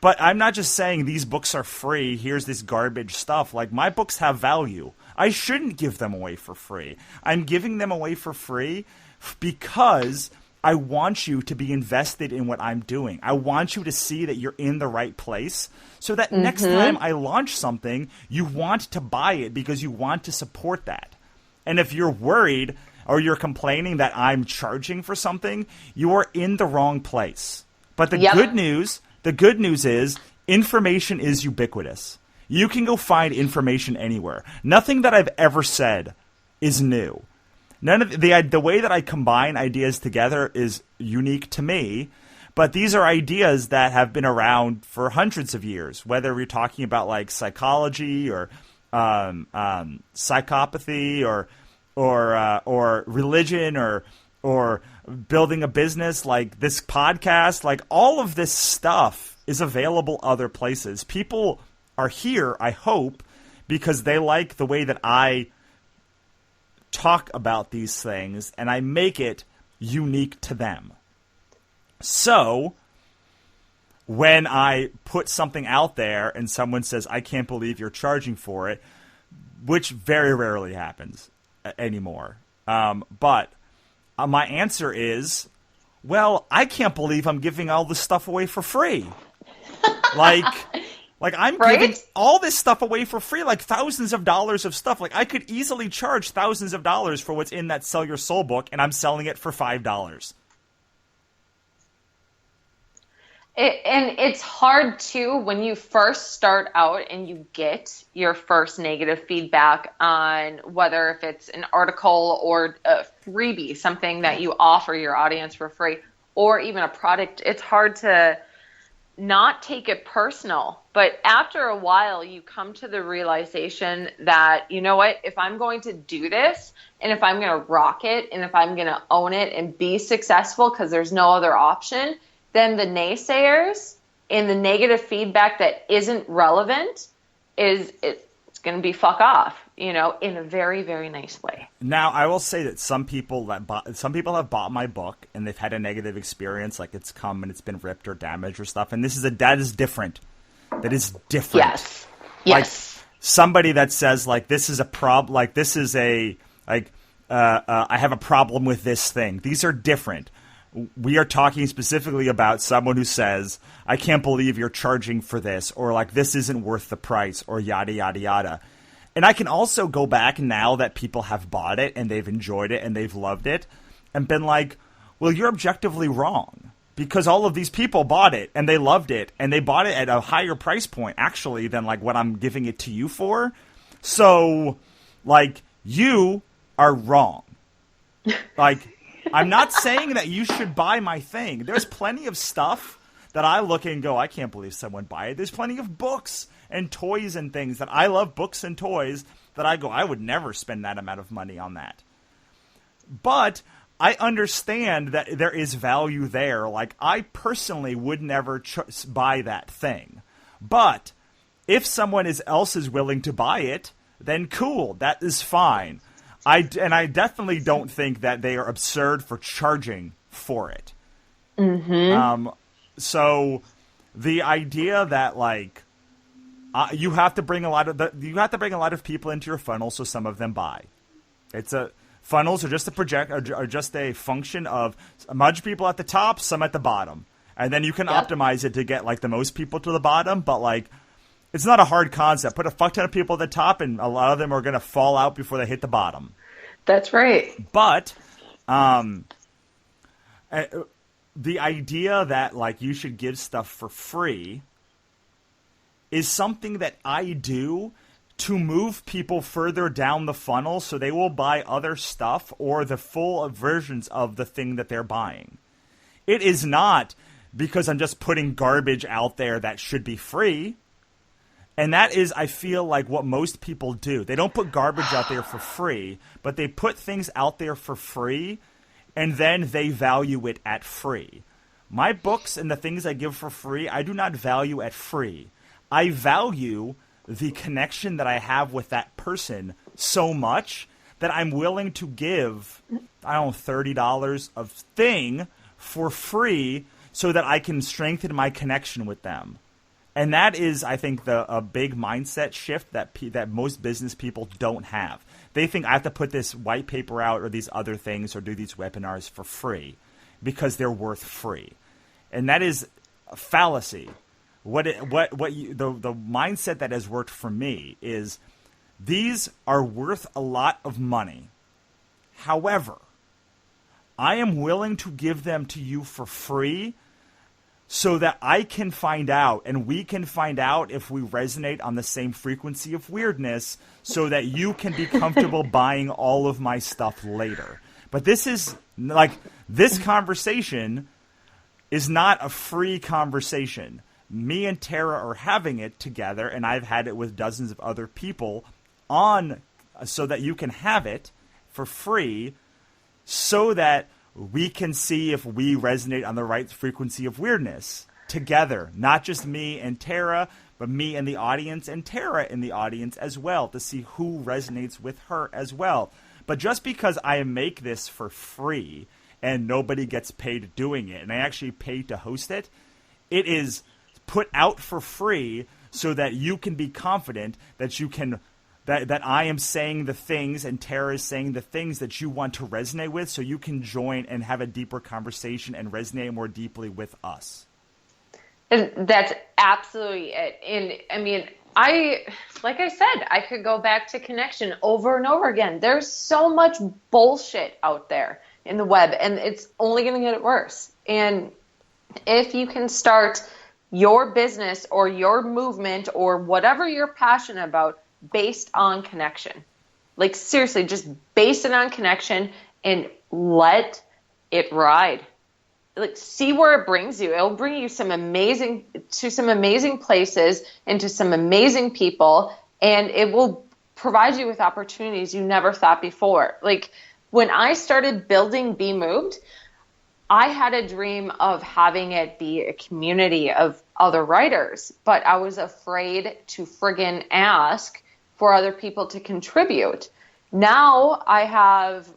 But I'm not just saying these books are free, here's this garbage stuff. Like, my books have value. I shouldn't give them away for free. I'm giving them away for free because I want you to be invested in what I'm doing. I want you to see that you're in the right place so that next time I launch something, you want to buy it because you want to support that. And if you're worried or you're complaining that I'm charging for something, you are in the wrong place. But the good news is information is ubiquitous. You can go find information anywhere. Nothing that I've ever said is new. None of the way that I combine ideas together is unique to me, but these are ideas that have been around for hundreds of years, whether we're talking about like psychology or psychopathy or religion or building a business, like this podcast, like all of this stuff is available other places. People are here, I hope, because they like the way that I talk about these things and I make it unique to them. So when I put something out there and someone says, I can't believe you're charging for it, which very rarely happens anymore. But my answer is, well, I can't believe I'm giving all this stuff away for free. Like I'm giving all this stuff away for free, like thousands of dollars of stuff. Like I could easily charge thousands of dollars for what's in that Sell Your Soul book, and I'm selling it for $5. And it's hard too when you first start out and you get your first negative feedback on whether if it's an article or a freebie, something that you offer your audience for free, or even a product. It's hard to not take it personal. But after a while, you come to the realization that, you know what, if I'm going to do this and if I'm going to rock it and if I'm going to own it and be successful because there's no other option, then the naysayers and the negative feedback that isn't relevant it's going to be fuck off, in a very, very nice way. Now, I will say that some people have bought my book and they've had a negative experience, like it's come and it's been ripped or damaged or stuff. And that is different. That is different. Yes. Like Yes. somebody that says like this is a problem, like this is I have a problem with this thing. These are different. We are talking specifically about someone who says, I can't believe you're charging for this, or like this isn't worth the price, or yada, yada, yada. And I can also go back now that people have bought it and they've enjoyed it and they've loved it and been like, well, you're objectively wrong because all of these people bought it and they loved it and they bought it at a higher price point actually than like what I'm giving it to you for. So like you are wrong. Like, I'm not saying that you should buy my thing. There's plenty of stuff that I look and go, I can't believe someone buy it. There's plenty of books and toys and things that I love, books and toys, that I go, I would never spend that amount of money on that. But I understand that there is value there. Like, I personally would never buy that thing. But if someone else is willing to buy it, then cool, that is fine. I definitely don't think that they are absurd for charging for it. Mm-hmm. So the idea that like you have to bring a lot of people into your funnel so some of them buy. Funnels are just a function of a bunch of people at the top, some at the bottom, and then you can optimize it to get like the most people to the bottom. But like, it's not a hard concept. Put a fuck ton of people at the top, and a lot of them are going to fall out before they hit the bottom. That's right. But the idea that like you should give stuff for free is something that I do to move people further down the funnel so they will buy other stuff or the full versions of the thing that they're buying. It is not because I'm just putting garbage out there that should be free. And that is, I feel like, what most people do. They don't put garbage out there for free, but they put things out there for free, and then they value it at free. My books and the things I give for free, I do not value at free. I value the connection that I have with that person so much that I'm willing to give, $30 of thing for free so that I can strengthen my connection with them. And that is, I think, a big mindset shift that most business people don't have. They think I have to put this white paper out or these other things or do these webinars for free because they're worth free. And that is a fallacy. The mindset that has worked for me is these are worth a lot of money. However, I am willing to give them to you for free so that I can find out and we can find out if we resonate on the same frequency of weirdness so that you can be comfortable buying all of my stuff later. But this conversation is not a free conversation. Me and Tara are having it together, and I've had it with dozens of other people on so that you can have it for free so that we can see if we resonate on the right frequency of weirdness together. Not just me and Tara, but me and the audience and Tara in the audience as well to see who resonates with her as well. But just because I make this for free and nobody gets paid doing it, and I actually pay to host it, it is put out for free so that you can be confident that you can that I am saying the things and Tara is saying the things that you want to resonate with so you can join and have a deeper conversation and resonate more deeply with us. And that's absolutely it. And I mean, like I said, I could go back to connection over and over again. There's so much bullshit out there in the web, and it's only going to get worse. And If you can start your business or your movement or whatever you're passionate about based on connection, like seriously, just base it on connection and let it ride. Like, see where it brings you. It'll bring you some amazing places and to some amazing people, and it will provide you with opportunities you never thought before. Like, when I started building Be Moved, I had a dream of having it be a community of other writers, but I was afraid to friggin' ask for other people to contribute. Now I have,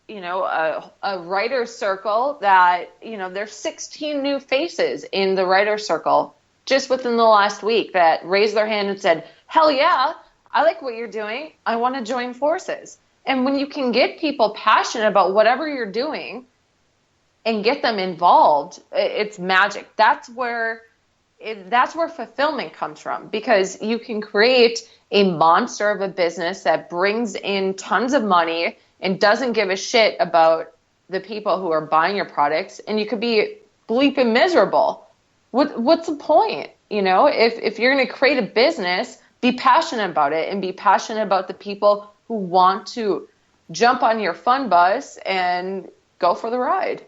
a writer's circle that, there's 16 new faces in the writer's circle just within the last week that raised their hand and said, hell yeah, I like what you're doing. I want to join forces. And when you can get people passionate about whatever you're doing and get them involved, it's magic. That's where fulfillment comes from, because you can create a monster of a business that brings in tons of money and doesn't give a shit about the people who are buying your products, and you could be bleeping miserable. What's the point? If you're going to create a business, be passionate about it, and be passionate about the people who want to jump on your fun bus and go for the ride.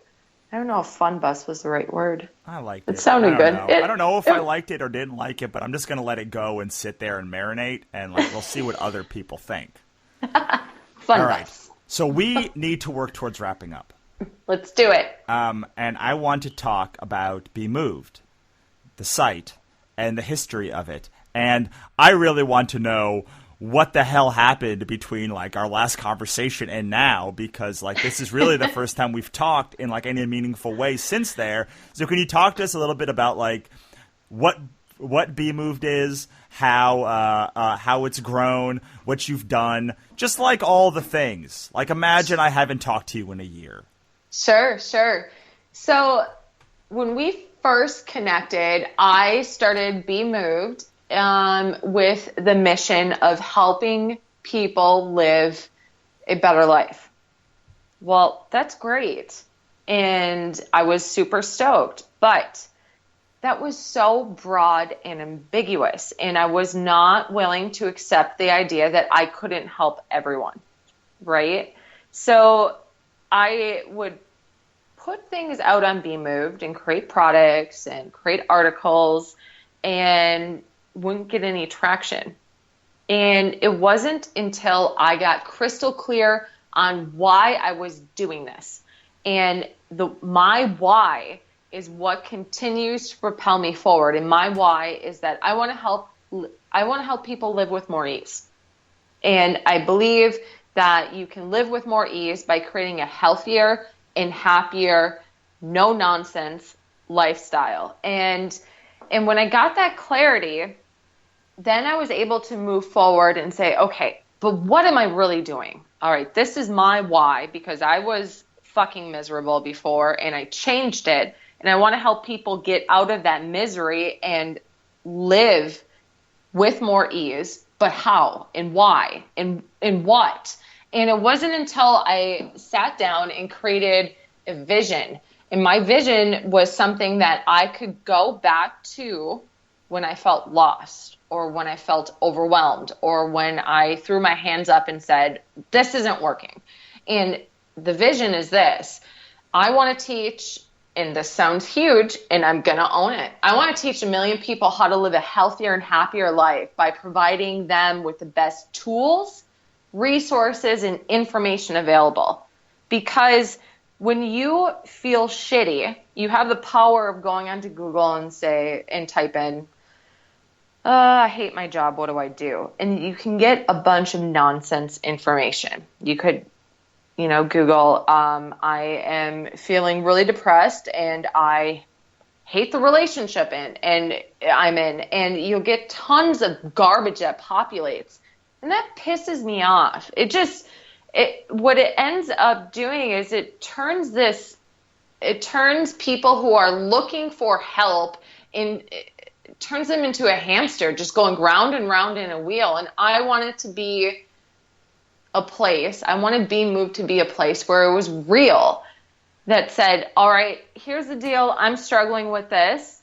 I don't know if fun bus was the right word. I liked it. It sounded good. I don't know if I liked it or didn't like it, but I'm just going to let it go and sit there and marinate, and we'll see what other people think. Fun All right. bus. So we need to work towards wrapping up. Let's do it. And I want to talk about Be Moved, the site, and the history of it. And I really want to know what the hell happened between our last conversation and now, because this is really the first time we've talked in any meaningful way since there. So can you talk to us a little bit about what Be Moved is, how it's grown, what you've done, just all the things. Imagine I haven't talked to you in a year. Sure. So when we first connected, I started Be Moved with the mission of helping people live a better life. Well, that's great. And I was super stoked, but that was so broad and ambiguous, and I was not willing to accept the idea that I couldn't help everyone, right? So I would put things out on Be Moved and create products and create articles and wouldn't get any traction. And it wasn't until I got crystal clear on why I was doing this. And my why is what continues to propel me forward. And my why is that I want to help people live with more ease. And I believe that you can live with more ease by creating a healthier and happier, no nonsense lifestyle. And when I got that clarity, then I was able to move forward and say, okay, but what am I really doing? All right, this is my why, because I was fucking miserable before and I changed it. And I want to help people get out of that misery and live with more ease. But how and why and what? And it wasn't until I sat down and created a vision. And my vision was something that I could go back to when I felt lost, or when I felt overwhelmed, or when I threw my hands up and said, this isn't working. And the vision is this. I want to teach, and this sounds huge, and I'm going to own it. I want to teach 1 million people how to live a healthier and happier life by providing them with the best tools, resources, and information available. Because when you feel shitty, you have the power of going onto Google and type in, I hate my job, what do I do? And you can get a bunch of nonsense information. You could Google, I am feeling really depressed and I hate the relationship I'm in, and you'll get tons of garbage that populates. And that pisses me off. What it ends up doing is it turns people who are looking for help it turns them into a hamster, just going round and round in a wheel. And I want it to be a place. I want to Be Moved to be a place where it was real. that said, all right, here's the deal. I'm struggling with this.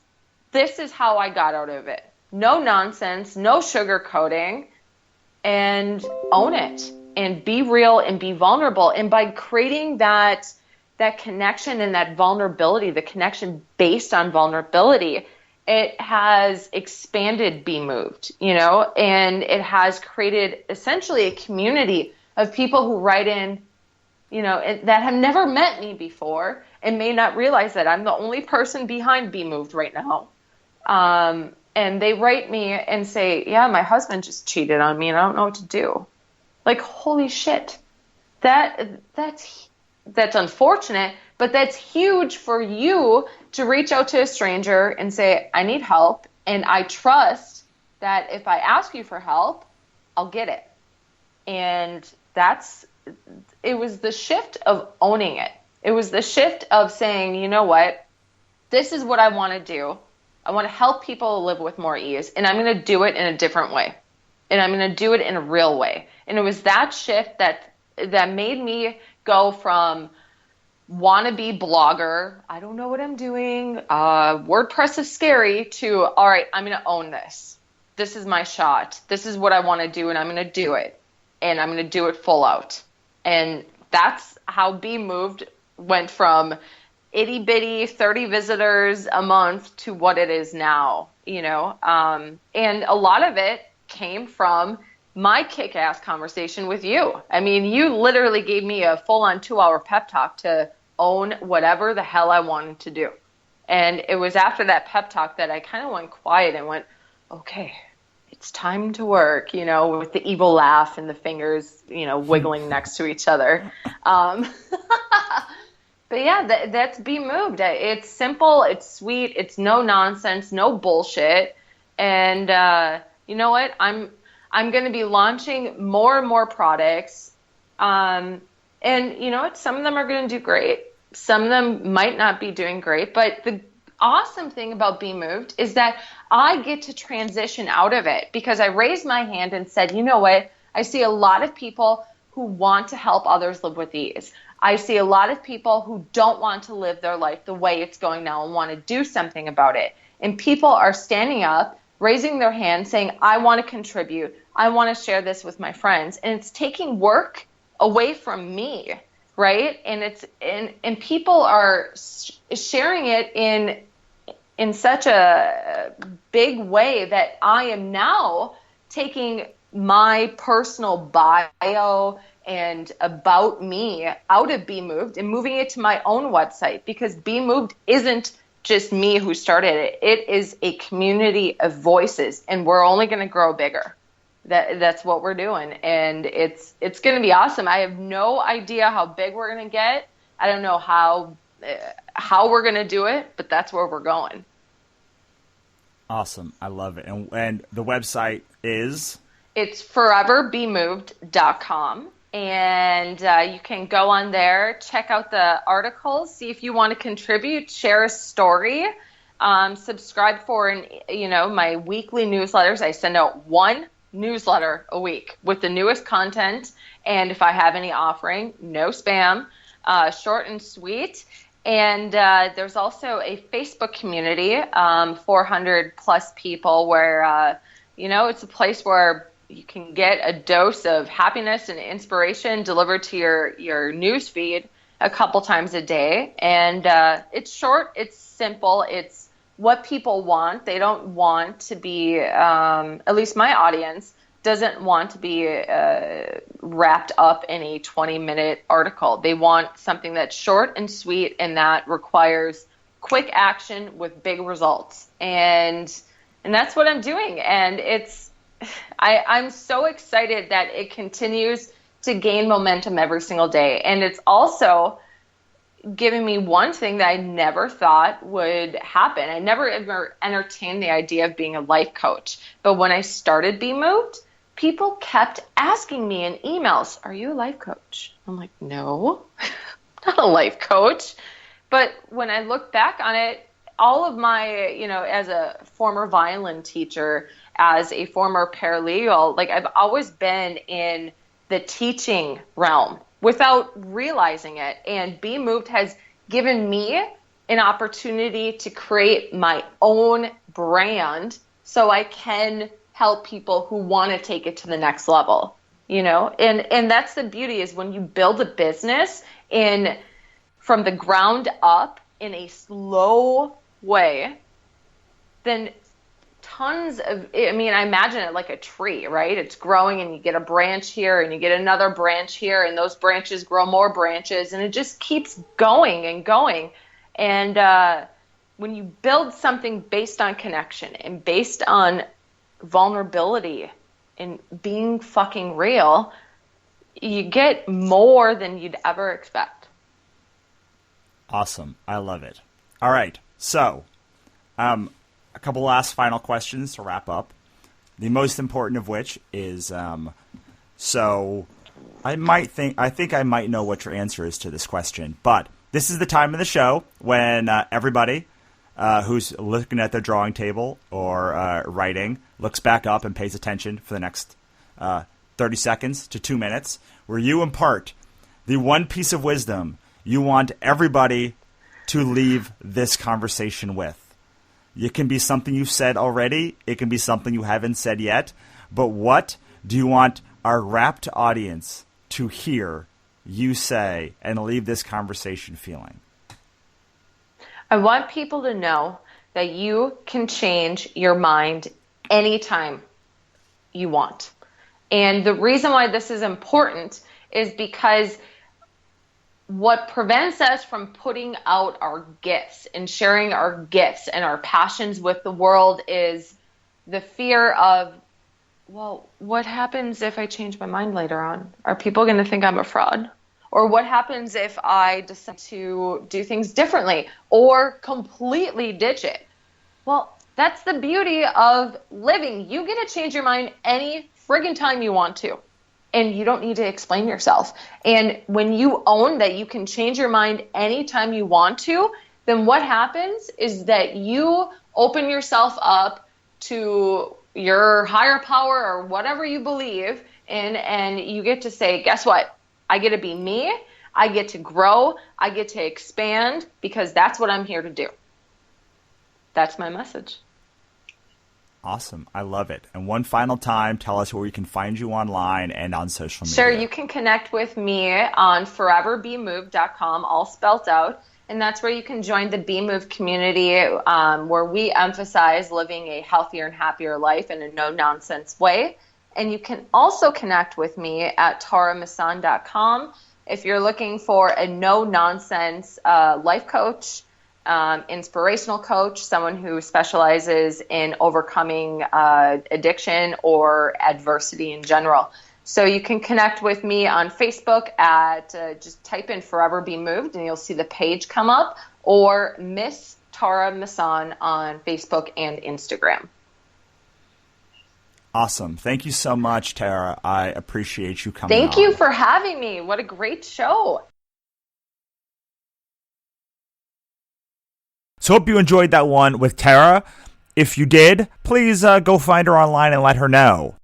This is how I got out of it. No nonsense, no sugarcoating, and own it and be real and be vulnerable. And by creating that connection and that vulnerability, the connection based on vulnerability, it has expanded Be Moved, and it has created essentially a community of people who write in, that have never met me before and may not realize that I'm the only person behind Be Moved right now. And they write me and say, yeah, my husband just cheated on me and I don't know what to do. Like, holy shit. That's unfortunate, but that's huge for you to reach out to a stranger and say, I need help. And I trust that if I ask you for help, I'll get it. And it was the shift of owning it. It was the shift of saying, you know what, this is what I want to do. I want to help people live with more ease, and I'm going to do it in a different way. And I'm going to do it in a real way. And it was that shift that made me go from wannabe blogger, I don't know what I'm doing, WordPress is scary, to, all right, I'm going to own this. This is my shot. This is what I want to do, and I'm going to do it. And I'm going to do it full out. And that's how Be Moved went from itty bitty 30 visitors a month to what it is now, and a lot of it came from my kick-ass conversation with you. I mean, you literally gave me a full-on 2-hour pep talk to own whatever the hell I wanted to do. And it was after that pep talk that I kind of went quiet and went, okay, it's time to work, with the evil laugh and the fingers, wiggling next to each other. But yeah, that's Be Moved. It's simple, it's sweet, it's no nonsense, no bullshit. And you know what? I'm going to be launching more and more products. And you know what? Some of them are going to do great. Some of them might not be doing great. But the awesome thing about Be Moved is that I get to transition out of it because I raised my hand and said, you know what? I see a lot of people who want to help others live with ease. I see a lot of people who don't want to live their life the way it's going now and want to do something about it. And people are standing up, raising their hand, saying, I want to contribute. I want to share this with my friends. And it's taking work away from me, right? And people are sharing it in such a big way that I am now taking my personal bio and about me out of Be Moved and moving it to my own website, because Be Moved isn't just me who started it. It is a community of voices, and we're only going to grow bigger. That's what we're doing, and it's going to be awesome. I have no idea how big we're going to get. I don't know how we're going to do it, but that's where we're going. Awesome. I love it. And the website is? It's foreverbemoved.com. And you can go on there, check out the articles, see if you want to contribute, share a story, subscribe for my weekly newsletters. I send out one newsletter a week with the newest content, and if I have any offering, no spam, short and sweet. And there's also a Facebook community, 400 plus people, where it's a place where you can get a dose of happiness and inspiration delivered to your news feed a couple times a day. And it's short, it's simple, it's what people want. They don't want to be, at least my audience, doesn't want to be wrapped up in a 20-minute article. They want something that's short and sweet and that requires quick action with big results. And that's what I'm doing. And I'm so excited that it continues to gain momentum every single day. And it's also giving me one thing that I never thought would happen. I never ever entertained the idea of being a life coach. But when I started Be Moved, people kept asking me in emails, are you a life coach? I'm like, no, not a life coach. But when I look back on it, all of my, as a former violin teacher, as a former paralegal, I've always been in the teaching realm without realizing it. And Be Moved has given me an opportunity to create my own brand so I can help people who want to take it to the next level, and that's the beauty, is when you build a business from the ground up in a slow way, then I imagine it like a tree, right? It's growing and you get a branch here and you get another branch here and those branches grow more branches and it just keeps going and going. And when you build something based on connection and based on vulnerability and being fucking real, you get more than you'd ever expect. Awesome. I love it. All right. So, a couple last final questions to wrap up. The most important of which is, so I think I might know what your answer is to this question, but this is the time of the show when everybody who's looking at their drawing table or writing looks back up and pays attention for the next 30 seconds to 2 minutes, where you impart the one piece of wisdom you want everybody to leave this conversation with. It can be something you've said already. It can be something you haven't said yet. But what do you want our rapt audience to hear you say and leave this conversation feeling? I want people to know that you can change your mind anytime you want. And the reason why this is important is because what prevents us from putting out our gifts and sharing our gifts and our passions with the world is the fear of, well, what happens if I change my mind later on? Are people going to think I'm a fraud? Or what happens if I decide to do things differently or completely ditch it? Well, that's the beauty of living. You get to change your mind any friggin' time you want to. And you don't need to explain yourself. And when you own that you can change your mind anytime you want to, then what happens is that you open yourself up to your higher power or whatever you believe in, and you get to say, guess what? I get to be me. I get to grow. I get to expand because that's what I'm here to do. That's my message. Awesome. I love it. And one final time, tell us where we can find you online and on social media. Sure. You can connect with me on foreverbemoved.com, all spelt out. And that's where you can join the Be Moved community, where we emphasize living a healthier and happier life in a no-nonsense way. And you can also connect with me at taramassan.com if you're looking for a no-nonsense life coach, inspirational coach, someone who specializes in overcoming addiction or adversity in general. So you can connect with me on Facebook at just type in Forever Be Moved and you'll see the page come up, or Miss Tara Massan on Facebook and Instagram. Awesome. Thank you so much, Tara. I appreciate you coming Thank you for having me. What a great show. So hope you enjoyed that one with Tara. If you did, please go find her online and let her know.